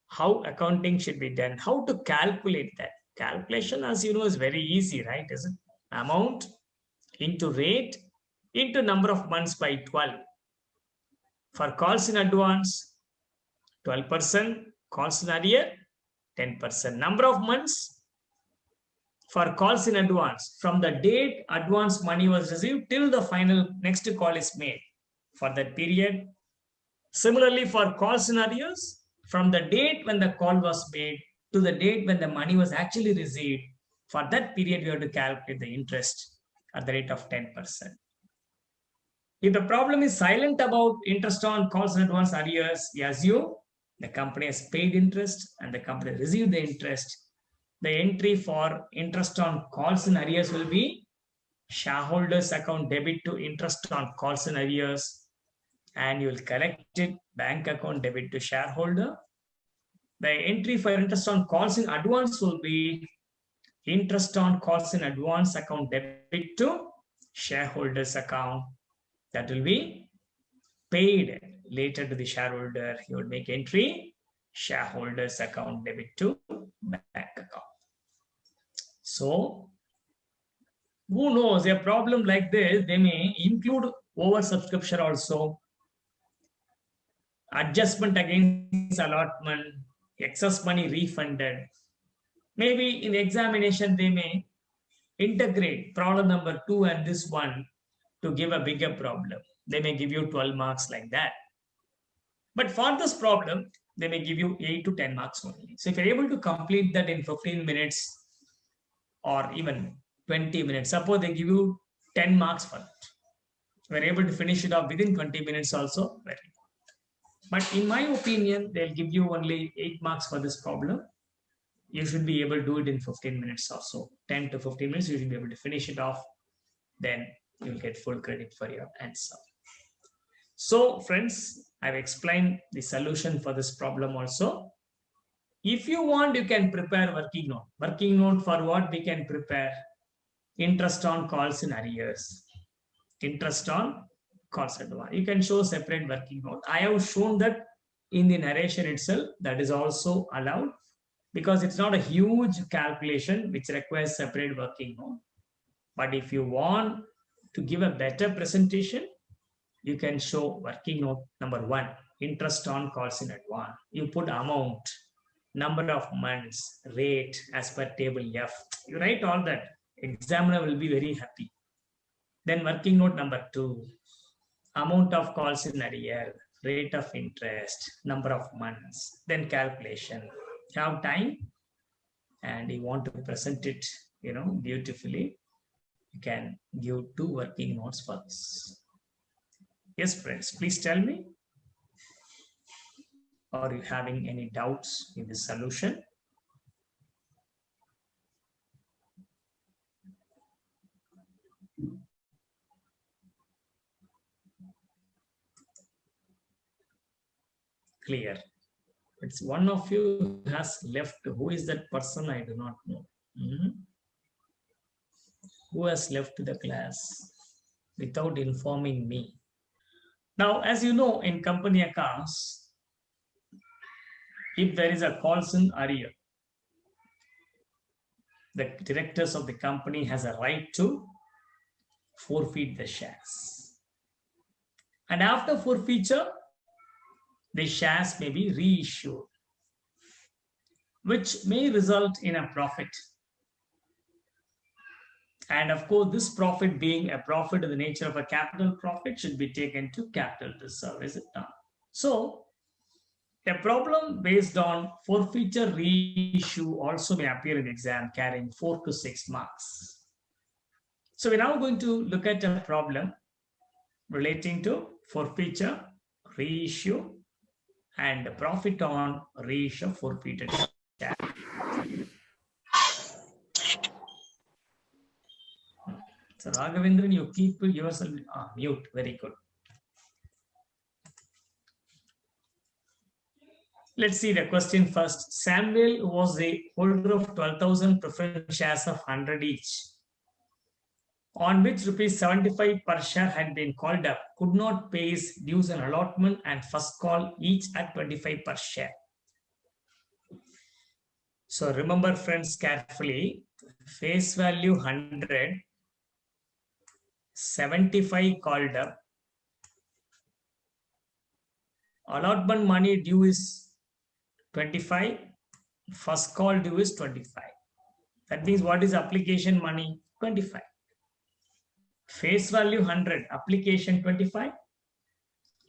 How accounting should be done? How to calculate that? Calculation, as you know, is very easy, right? Is it? Amount into rate into number of months by 12. For calls in advance, 12%, calls in arrear, 10%. Number of months for calls in advance, from the date advance money was received till the final next call is made for that period. Similarly, for calls in arrears, from the date when the call was made to the date when the money was actually received, for that period, you have to calculate the interest at the rate of 10%. If the problem is silent about interest on calls in advance arrears, you assume the company has paid interest and the company received the interest. The entry for interest on calls in arrears will be shareholders account debit to interest on calls in arrears, and you will collect it bank account debit to shareholder. The entry for interest on calls in advance will be interest on calls in advance account debit to shareholders account. That will be paid later to the shareholder. You will make entry shareholders account debit to bank account. So who knows, a problem like this, they may include oversubscription also, adjustment against allotment, excess money refunded. Maybe in examination, they may integrate problem number 2 and this one to give a bigger problem. They may give you 12 marks like that. But for this problem, they may give you 8 to 10 marks only. So if you're able to complete that in 15 minutes or even 20 minutes, suppose they give you 10 marks for it. We're able to finish it off within 20 minutes also, very good. But in my opinion, they'll give you only 8 marks for this problem. You should be able to do it in 15 minutes or so. 10 to 15 minutes, you should be able to finish it off. Then you'll get full credit for your answer. So friends, I've explained the solution for this problem also. If you want, you can prepare working note. Working note for what we can prepare? Interest on calls in arrears. Interest on calls in advance. You can show separate working note. I have shown that in the narration itself. That is also allowed because it's not a huge calculation which requires separate working note. But if you want to give a better presentation, you can show working note number 1, interest on calls in advance. You put amount, number of months, rate as per table F. You write all that. Examiner will be very happy. Then working note number 2, amount of calls in arrear, rate of interest, number of months, then calculation. You have time and you want to present it, beautifully. You can give 2 working notes for this. Yes, friends, please tell me. Are you having any doubts in the solution? Clear. It's one of you has left. Who is that person? I do not know. Who has left the class without informing me? Now, as you know, in company accounts, if there is a calls in arrear, the directors of the company has a right to forfeit the shares. And after forfeiture, the shares may be reissued, which may result in a profit. And of course, this profit being a profit of the nature of a capital profit should be taken to capital reserve, is it not? So, a problem based on forfeiture reissue also may appear in the exam carrying 4 to 6 marks. So, we're now going to look at a problem relating to forfeiture, reissue, and profit on reissue of forfeited share. So Raghavendran, you keep yourself mute. Very good. Let's see the question first. Samuel, who was the holder of 12,000 preference shares of 100 each, on which rupees 75 per share had been called up, could not pay his dues and allotment and first call each at 25 per share. So remember, friends, carefully, face value 100, 75 called up, allotment money due is 25, first call due is 25. That means what is application money? 25. Face value 100, application 25,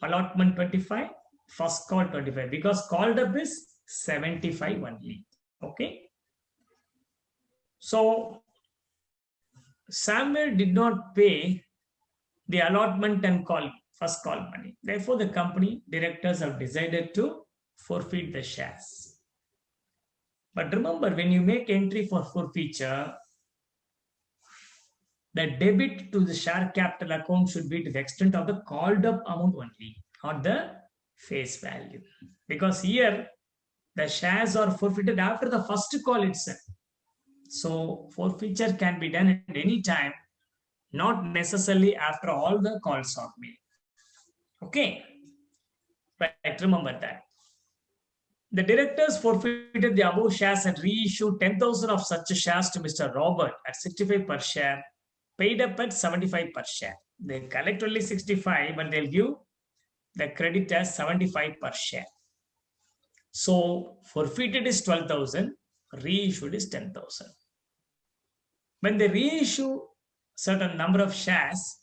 allotment 25, first call 25, because called up is 75 only. Okay. So Samuel did not pay the allotment and first call money. Therefore, the company directors have decided to forfeit the shares. But remember, when you make entry for forfeiture, the debit to the share capital account should be to the extent of the called up amount only, not the face value. Because here, the shares are forfeited after the first call itself. So, forfeiture can be done at any time, not necessarily after all the calls are made. Okay, right, remember that. The directors forfeited the above shares and reissued 10,000 of such shares to Mr. Robert at 65 per share, paid up at 75 per share. They collect only 65, but they'll give the credit as 75 per share. So forfeited is 12,000, reissued is 10,000. When they reissue certain number of shares,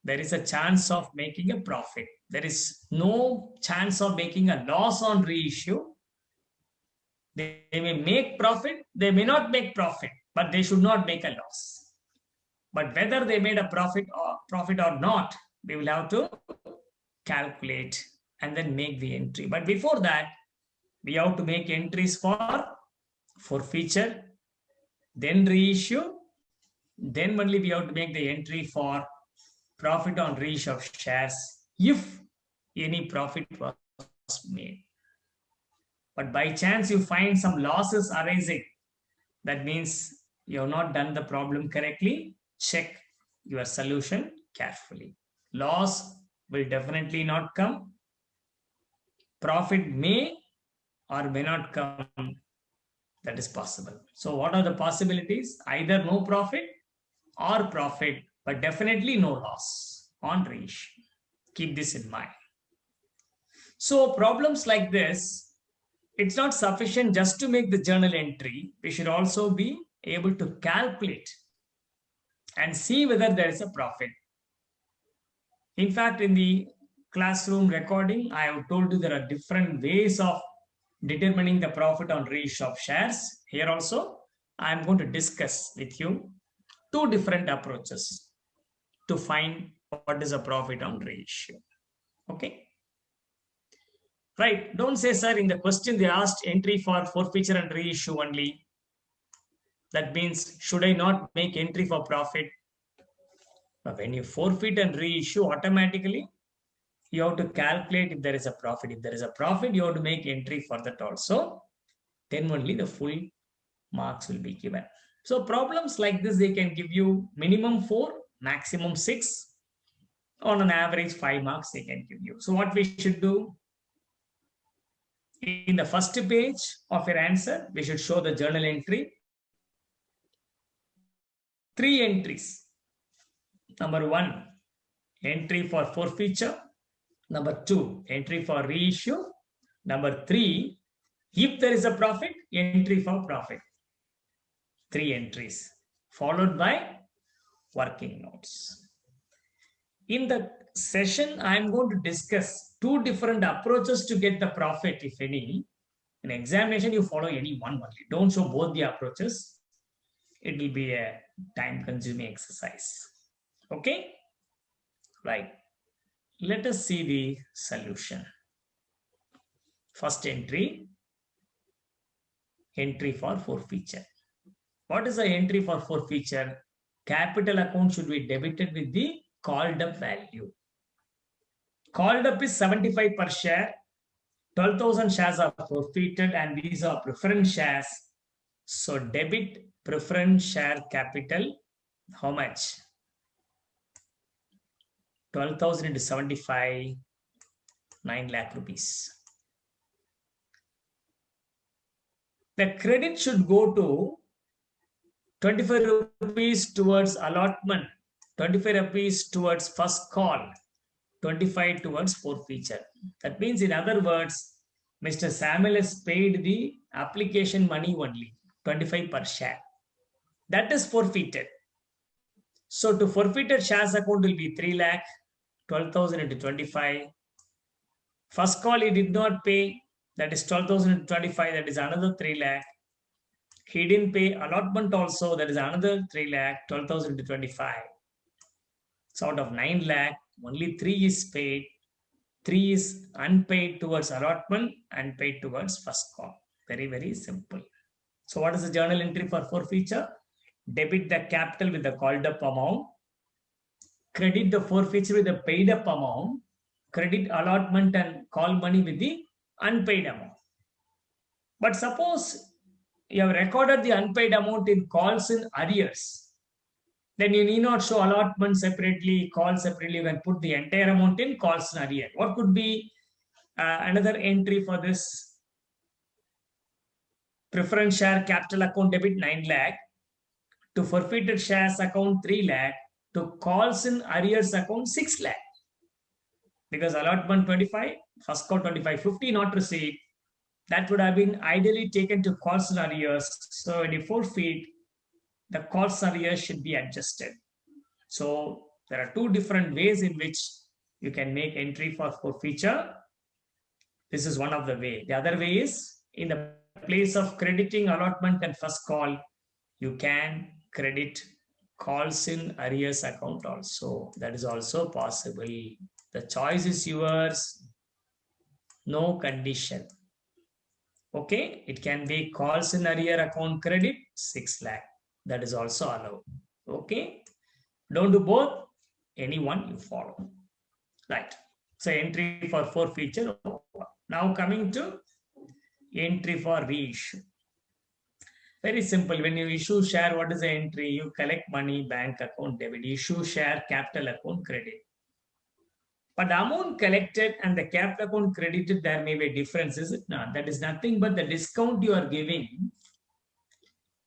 there is a chance of making a profit. There is no chance of making a loss on reissue. They may make profit, they may not make profit, but they should not make a loss. But whether they made a profit or not, we will have to calculate and then make the entry. But before that, we have to make entries for forfeiture, then reissue, then only we have to make the entry for profit on reissue of shares if any profit was made. But by chance you find some losses arising, that means you have not done the problem correctly. Check your solution carefully. Loss will definitely not come. Profit may or may not come. That is possible. So what are the possibilities? Either no profit or profit, but definitely no loss on reissue. Keep this in mind. So problems like this, it's not sufficient just to make the journal entry. We should also be able to calculate and see whether there is a profit. In fact, in the classroom recording, I have told you there are different ways of determining the profit on reissue of shares. Here also, I am going to discuss with you two different approaches to find what is a profit on reissue. Okay. Right. Don't say, sir, in the question they asked entry for forfeiture and reissue only. That means, should I not make entry for profit? But when you forfeit and reissue, automatically you have to calculate if there is a profit. If there is a profit, you have to make entry for that also. Then only the full marks will be given. So problems like this, they can give you minimum 4, maximum 6. On an average, 5 marks they can give you. So what we should do? In the first page of your answer, we should show the journal entry. 3 entries. Number 1, entry for forfeiture. Number 2, entry for reissue. Number 3, if there is a profit, entry for profit. 3 entries followed by working notes. In the session, I am going to discuss 2 different approaches to get the profit, if any. In examination, you follow any one only. Don't show both the approaches. It will be a time-consuming exercise. Okay? Right. Let us see the solution. First entry, entry for forfeiture. What is the entry for forfeiture? Capital account should be debited with the called up value. Called up is 75 per share. 12,000 shares are forfeited and these are preference shares. So debit preference share capital, how much? 12,000 into 75, 9 lakh rupees. The credit should go to 25 rupees towards allotment, 25 rupees towards first call, 25 towards forfeiture. That means, in other words, Mr. Samuel has paid the application money only, 25 per share. That is forfeited. So to forfeited shares account will be 3 lakh, 12,000 into 25. First call he did not pay, that is 12,000 into 25, that is another 3 lakh. He didn't pay allotment also, that is another 3 lakh, 12,000 into 25. So out of 9 lakh, only 3 is paid. 3 is unpaid towards allotment and paid towards first call. Very, very simple. So what is the journal entry for forfeiture? Debit the capital with the called up amount. Credit the forfeiture with the paid up amount. Credit allotment and call money with the unpaid amount. But suppose you have recorded the unpaid amount in calls in arrears. Then you need not show allotment separately, call separately. You can put the entire amount in calls in arrears. What could be another entry for this? Preference share capital account debit 9 lakh. To forfeited shares account 3 lakh. To calls in arrears account 6 lakh. Because allotment 25, first call 25, 50 not received. That would have been ideally taken to calls in arrears. So when you forfeit, the calls in arrears should be adjusted. So there are 2 different ways in which you can make entry for forfeiture. This is one of the way. The other way is, in the place of crediting allotment and first call, you can credit calls in arrears account also. That is also possible. The choice is yours. No condition. Okay, it can be calls in arrear account credit 6 lakh. That is also allowed. Okay, don't do both. Any one you follow. Right. So entry for forfeiture. Now coming to entry for reissue. Very simple. When you issue share, what is the entry? You collect money, bank account debit. Issue share, capital account credit. But the amount collected and the capital account credited, there may be a difference, is it not? That is nothing but the discount you are giving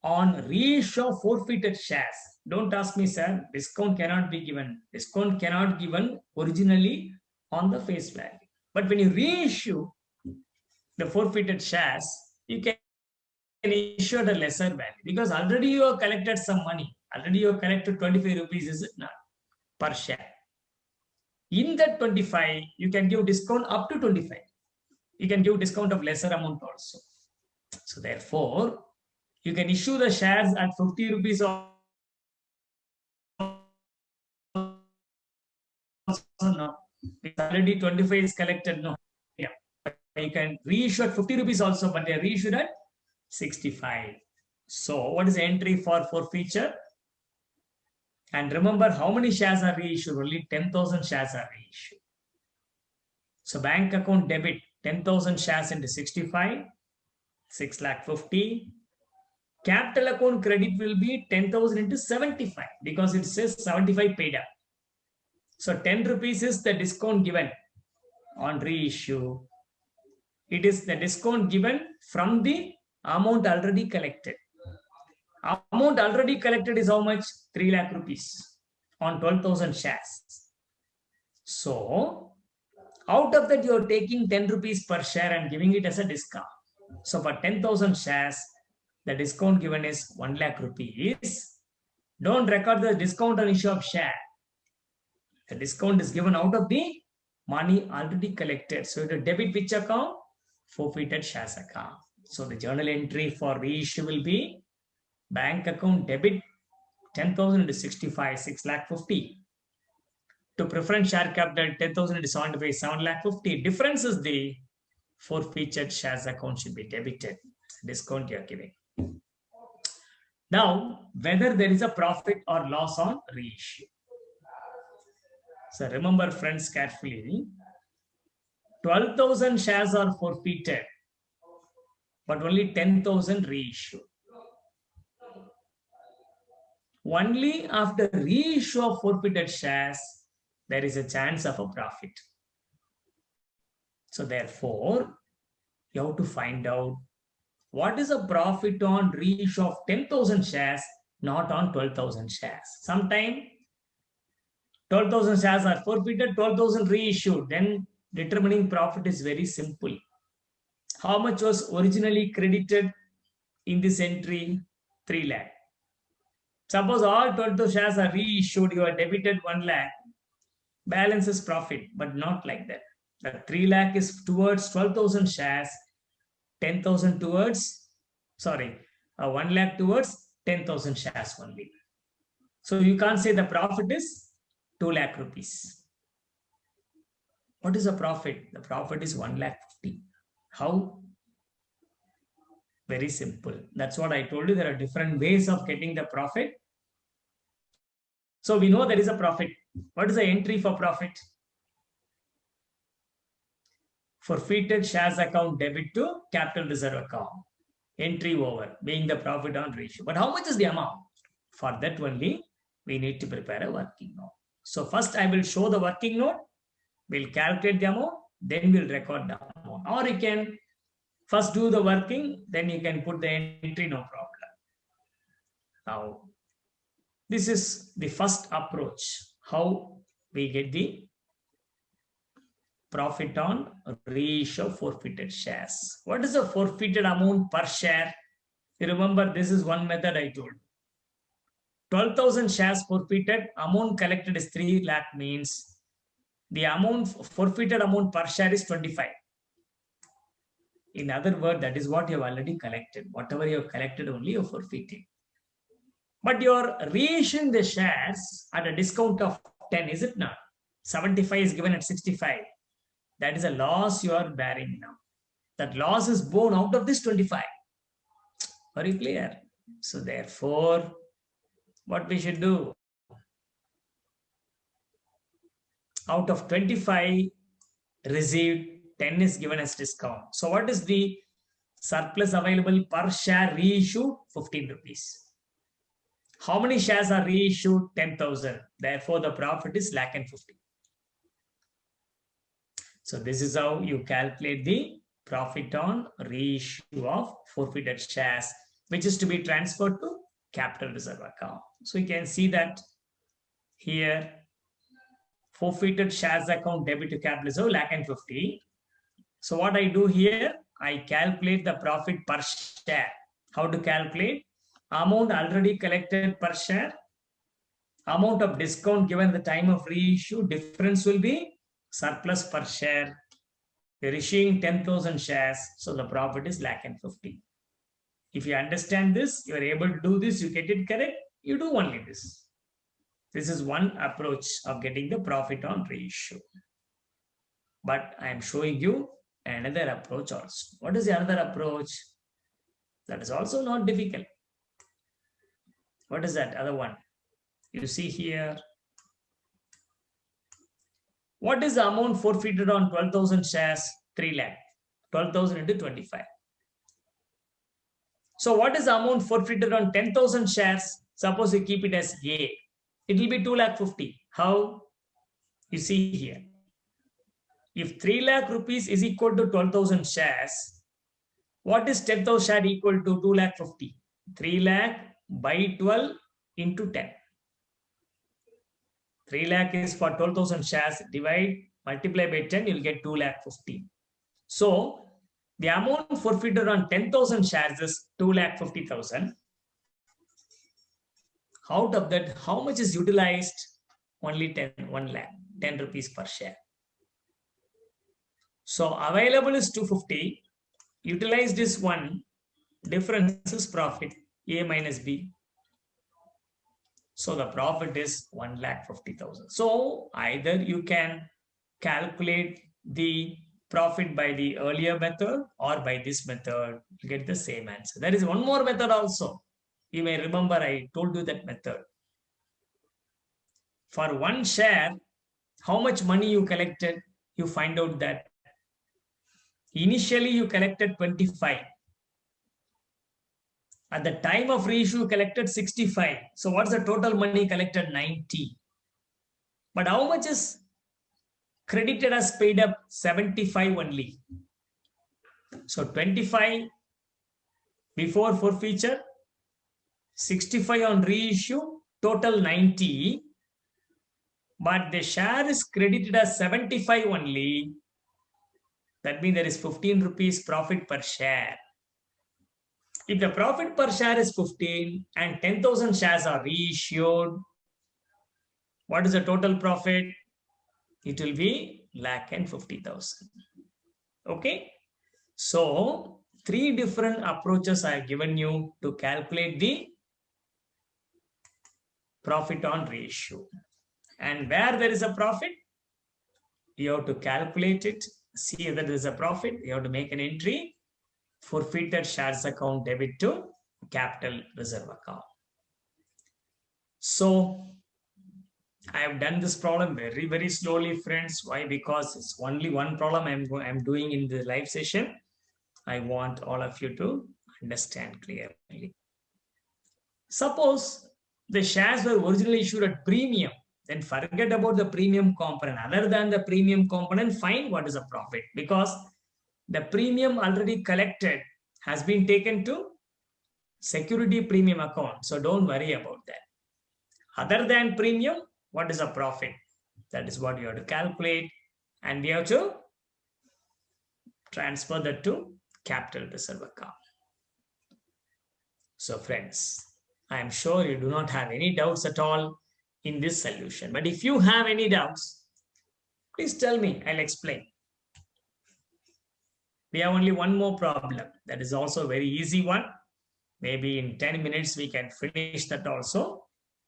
on reissue of forfeited shares. Don't ask me, sir, discount cannot be given. Discount cannot be given originally on the face value. But when you reissue the forfeited shares, you can issue at a lesser value because already you have collected some money. Already you have collected 25 rupees, is it not? Per share. In that 25, you can give discount up to 25. You can give discount of lesser amount also. So therefore, you can issue the shares at 50 rupees or no. It's already 25 is collected, no. Yeah. You can reissue at 50 rupees also, but they are reissued at 65. So what is the entry for forfeiture? And remember, how many shares are reissued? Only 10,000 shares are reissued. So bank account debit 10,000 shares into 65, 6,50,000. Capital account credit will be 10,000 into 75 because it says 75 paid up. So 10 rupees is the discount given on reissue. It is the discount given from the amount already collected. Amount already collected is how much? 3 lakh rupees on 12,000 shares. So out of that, you're taking 10 rupees per share and giving it as a discount. So for 10,000 shares, the discount given is 1 lakh rupees. Don't record the discount on issue of share. The discount is given out of the money already collected. So to debit which account? Forfeited shares account. So the journal entry for reissue will be bank account debit 10,000 into 65, 6,50,000. To preference share capital 10,000 into 75, 7,50,000. Difference is the forfeited shares account should be debited. Discount you are giving. Now, whether there is a profit or loss on reissue. So remember, friends, carefully. 12,000 shares are forfeited, but only 10,000 reissue. Only after reissue of forfeited shares, there is a chance of a profit. So therefore, you have to find out what is a profit on reissue of 10,000 shares, not on 12,000 shares. Sometimes 12,000 shares are forfeited, 12,000 reissued. Then determining profit is very simple. How much was originally credited in this entry? 3 lakh. Suppose all 12,000 shares are reissued, you are debited 1 lakh. Balance is profit, but not like that. The 3 lakh is towards 12,000 shares, 10,000 towards, 1 lakh towards 10,000 shares only. So you can't say the profit is 2 lakh rupees. What is the profit? The profit is 1 lakh 50. How? Very simple. That's what I told you. There are different ways of getting the profit. So we know there is a profit. What is the entry for profit? Forfeited shares account debit to capital reserve account. Entry over, being the profit on reissue. But how much is the amount? For that only, we need to prepare a working note. So first I will show the working note. We'll calculate the amount, then we'll record the amount. Or you can first do the working, then you can put the entry, no problem. Now, this is the first approach, how we get the profit on reissue of forfeited shares. What is the forfeited amount per share? You remember, this is one method I told. 12,000 shares forfeited, amount collected is 3 lakh, means the amount forfeited amount per share is 25. In other words, that is what you have already collected. Whatever you have collected, only you are forfeiting. But you are reissuing the shares at a discount of 10, is it not? 75 is given at 65. That is a loss you are bearing now. That loss is borne out of this 25. Very clear. So therefore, what we should do? Out of 25 received, 10 is given as discount. So what is the surplus available per share reissued? 15 rupees. How many shares are reissued? 10,000. Therefore, the profit is lakh and 50. So this is how you calculate the profit on reissue of forfeited shares, which is to be transferred to capital reserve account. So you can see that here, forfeited shares account debit to capital reserve, lakh and 50. So what I do here, I calculate the profit per share. How to calculate? Amount already collected per share, amount of discount given at the time of reissue, difference will be surplus per share. You're issuing 10,000 shares, so the profit is lakh and 50. If you understand this, you are able to do this, you get it correct, you do only this. This is one approach of getting the profit on reissue. But I am showing you another approach also. What is the other approach? That is also not difficult. What is that other one? You see here, What is the amount forfeited on 12,000 shares? 3 lakh. 12,000 into 25. So what is the amount forfeited on 10,000 shares? Suppose you keep it as A. It will be 2 lakh 50. How? You see here. If 3 lakh rupees is equal to 12,000 shares, what is 10,000 share equal to 2 lakh 50? 3 lakh by 12 into 10. 3 lakh is for 12,000 shares. Divide, multiply by 10, you'll get 2 lakh 50. So the amount forfeited on 10,000 shares is 2 lakh 50,000. Out of that, how much is utilized? Only 1 lakh, 10 rupees per share. So available is 250. Utilized is 1. Difference is profit, A minus B. So the profit is 1 lakh 50,000. So either you can calculate the profit by the earlier method or by this method, you get the same answer. There is one more method also. You may remember I told you that method. For 1 share, how much money you collected? You find out that initially you collected 25. At the time of reissue, you collected 65. So what's the total money collected? 90. But how much is credited as paid up? 75 only. So 25 before forfeiture, 65 on reissue, total 90. But the share is credited as 75 only. That means there is 15 rupees profit per share. If the profit per share is 15 and 10,000 shares are reissued, what is the total profit? It will be 1,50,000. Okay. So 3 different approaches I have given you to calculate the profit on reissue. And where there is a profit, you have to calculate it. See whether there is a profit. You have to make an entry. Forfeited shares account debit to capital reserve account. So I have done this problem very, very slowly, friends. Why? Because it's only one problem I'm doing in the live session. I want all of you to understand clearly. Suppose the shares were originally issued at premium. Then forget about the premium component. Other than the premium component, find what is the profit. Because the premium already collected has been taken to security premium account. So don't worry about that. Other than premium, what is the profit? That is what you have to calculate. And we have to transfer that to capital reserve account. So friends, I am sure you do not have any doubts at all in this solution. But if you have any doubts, please tell me, I'll explain. We have only one more problem. That is also a very easy one. Maybe in 10 minutes, we can finish that also.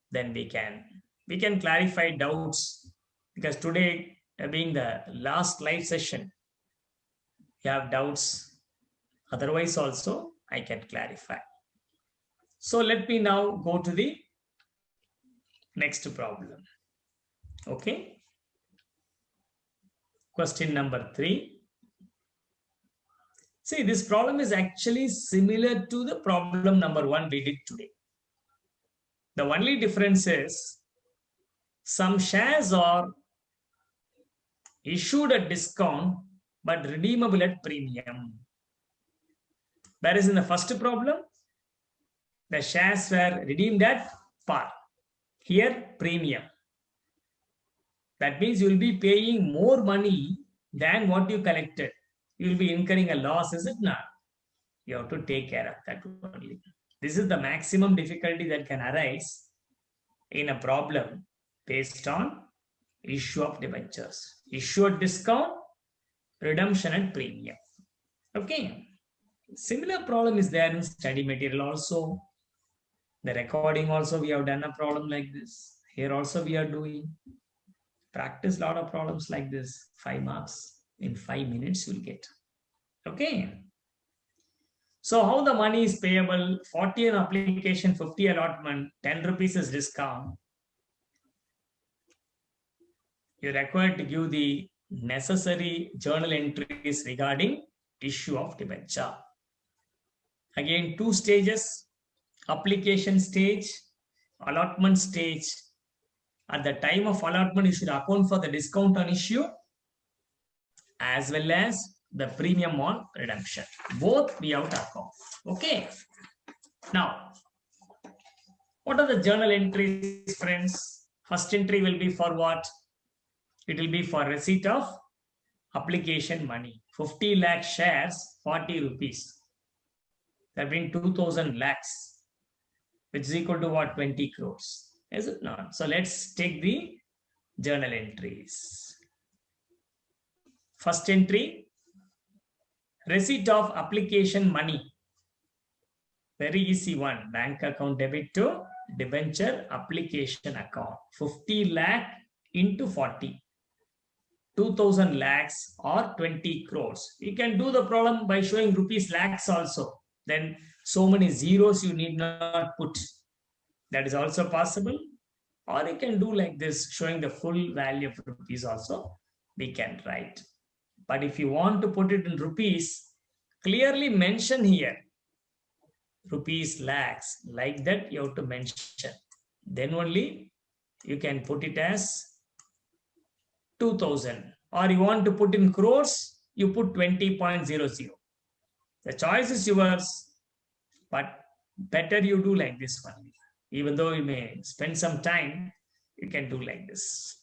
Then we can clarify doubts, because today being the last live session, you have doubts. Otherwise also, I can clarify. So let me now go to the next problem. Okay. Question number 3. See, this problem is actually similar to the problem number 1 we did today. The only difference is some shares are issued at discount but redeemable at premium. Whereas in the first problem, the shares were redeemed at par. Here, premium. That means you will be paying more money than what you collected. You will be incurring a loss, is it not? You have to take care of that only. This is the maximum difficulty that can arise in a problem based on issue of debentures. Issue at discount, redemption at premium. Okay. Similar problem is there in study material also. The recording also, we have done a problem like this. Here also we are doing. Practice a lot of problems like this. 5 marks. In 5 minutes you'll get. Okay. So how the money is payable? 40 on application, 50 allotment, 10 rupees is discount. you're required to give the necessary journal entries regarding issue of debenture. Again, 2 stages: application stage, allotment stage. At the time of allotment, you should account for the discount on issue as well as the premium on redemption. Both we have to account. Okay. Now, what are the journal entries, friends? First entry will be for what? It will be for receipt of application money. 50 lakh shares, 40 rupees. That means 2000 lakhs, which is equal to what? 20 crores. Is it not? So let's take the journal entries. First entry, receipt of application money. Very easy one. Bank account debit to debenture application account. 50 lakh into 40. 2000 lakhs or 20 crores. You can do the problem by showing rupees lakhs also. Then so many zeros you need not put. That is also possible. Or you can do like this, showing the full value of rupees also. We can write. But if you want to put it in rupees, clearly mention here. Rupees lakhs. Like that you have to mention. Then only you can put it as 2000. Or you want to put in crores, you put 20.00. The choice is yours, but better you do like this one. Even though you may spend some time, you can do like this.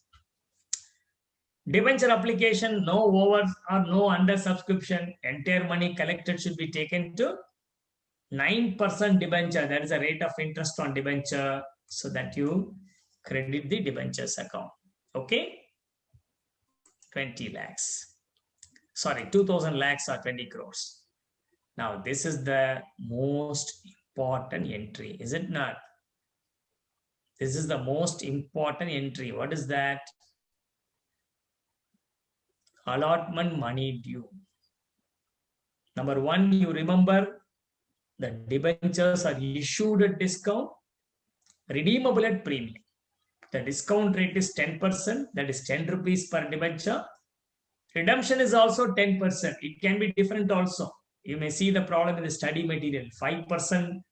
Debenture application, no over or no under subscription. Entire money collected should be taken to 9% debenture. That is a rate of interest on debenture, so that you credit the debentures account. Okay. 20 lakhs. Sorry, 2000 lakhs or 20 crores. Now, this is the most important entry, is it not? This is the most important entry. What is that? Allotment money due. Number 1, you remember the debentures are issued at discount, redeemable at premium. The discount rate is 10%, that is 10 rupees per debenture. Redemption is also 10%. It can be different also. You may see the problem in the study material. 5%,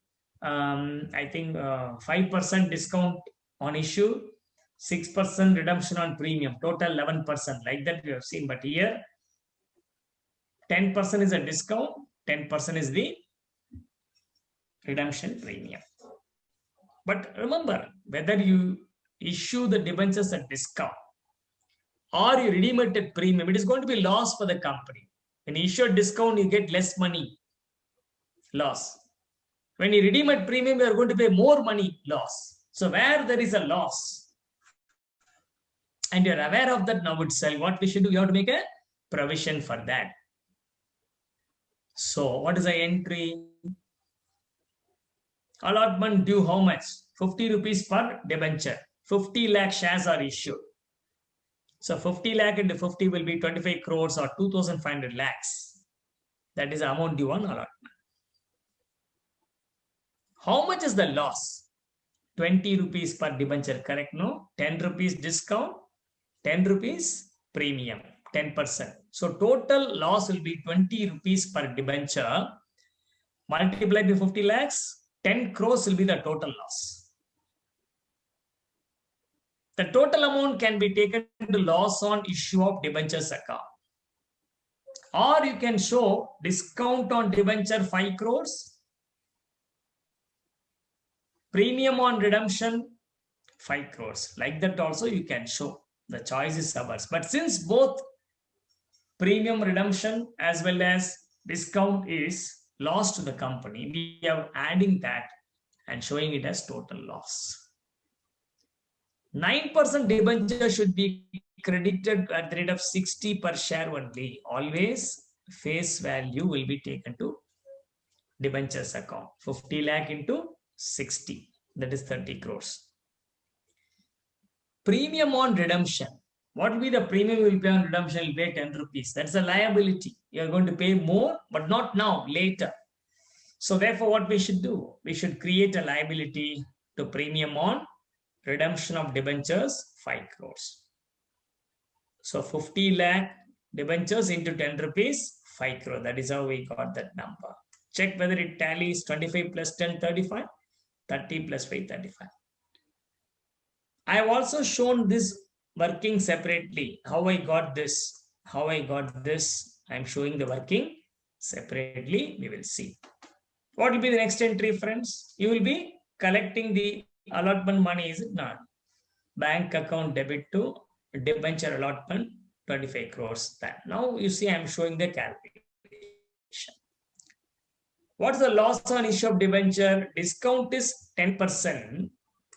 I think 5% discount on issue, 6% redemption on premium, total 11%. Like that we have seen. But here, 10% is a discount, 10% is the redemption premium. But remember, whether you issue the debentures at discount or you redeem it at premium, it is going to be loss for the company. When you issue a discount, you get less money, loss. When you redeem at premium, you are going to pay more money, loss. So where there is a loss, and you're aware of that now itself, what we should do? You have to make a provision for that. So what is the entry? Allotment due how much? 50 rupees per debenture. 50 lakh shares are issued. So 50 lakh into 50 will be 25 crores or 2,500 lakhs. That is the amount due on allotment. How much is the loss? 20 rupees per debenture, correct? No? 10 rupees discount, 10 rupees premium, 10%. So total loss will be 20 rupees per debenture. Multiplied by 50 lakhs, 10 crores will be the total loss. The total amount can be taken to loss on issue of debentures account. Or you can show discount on debenture 5 crores, premium on redemption 5 crores. Like that also you can show. The choice is ours. But since both premium redemption as well as discount is loss to the company, we are adding that and showing it as total loss. 9% debenture should be credited at the rate of 60 per share only. Always face value will be taken to debentures account. 50 lakh into 60, that is 30 crores. Premium on redemption. What will be the premium you will pay on redemption? You will pay 10 rupees. That's a liability. You are going to pay more, but not now, later. So therefore, what we should do? We should create a liability to premium on redemption of debentures 5 crores. So 50 lakh debentures into 10 rupees, 5 crore. That is how we got that number. Check whether it tallies 25 plus 10, 35, 30 plus 5, 35. I have also shown this working separately. How I got this, I'm showing the working separately. We will see. What will be the next entry, friends? You will be collecting the allotment money, is it not? Bank account debit to debenture allotment, 25 crores. That now you see I'm showing the calculation. What's the loss on issue of debenture? Discount is 10%.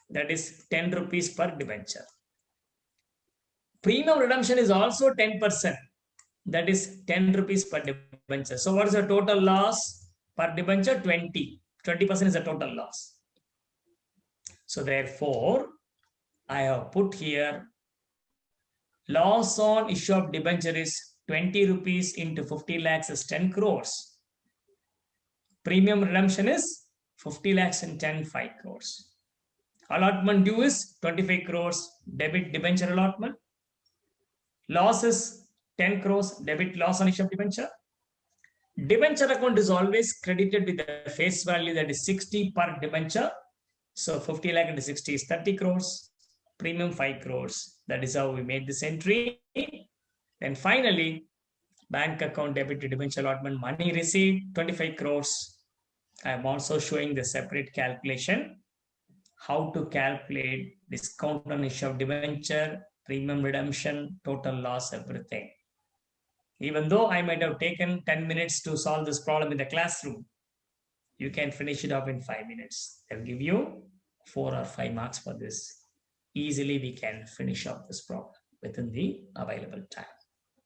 That is 10 rupees per debenture. Premium redemption is also 10%. That is 10 rupees per debenture. So what is the total loss per debenture? 20. 20% is the total loss. So therefore, I have put here loss on issue of debenture is 20 rupees into 50 lakhs is 10 crores. Premium redemption is 50 lakhs and 10, 5 crores. Allotment due is 25 crores, debit debenture allotment. Loss is 10 crores, debit loss on issue of debenture. Debenture account is always credited with the face value, that is 60 per debenture. So 50 lakh into 60 is 30 crores, premium 5 crores. That is how we made this entry. Then finally, bank account debit to debenture allotment, money received 25 crores. I am also showing the separate calculation, how to calculate discount on issue of debenture, premium redemption, total loss, everything. Even though I might have taken 10 minutes to solve this problem in the classroom, you can finish it up in 5 minutes. They'll give you 4 or 5 marks for this. Easily we can finish up this problem within the available time.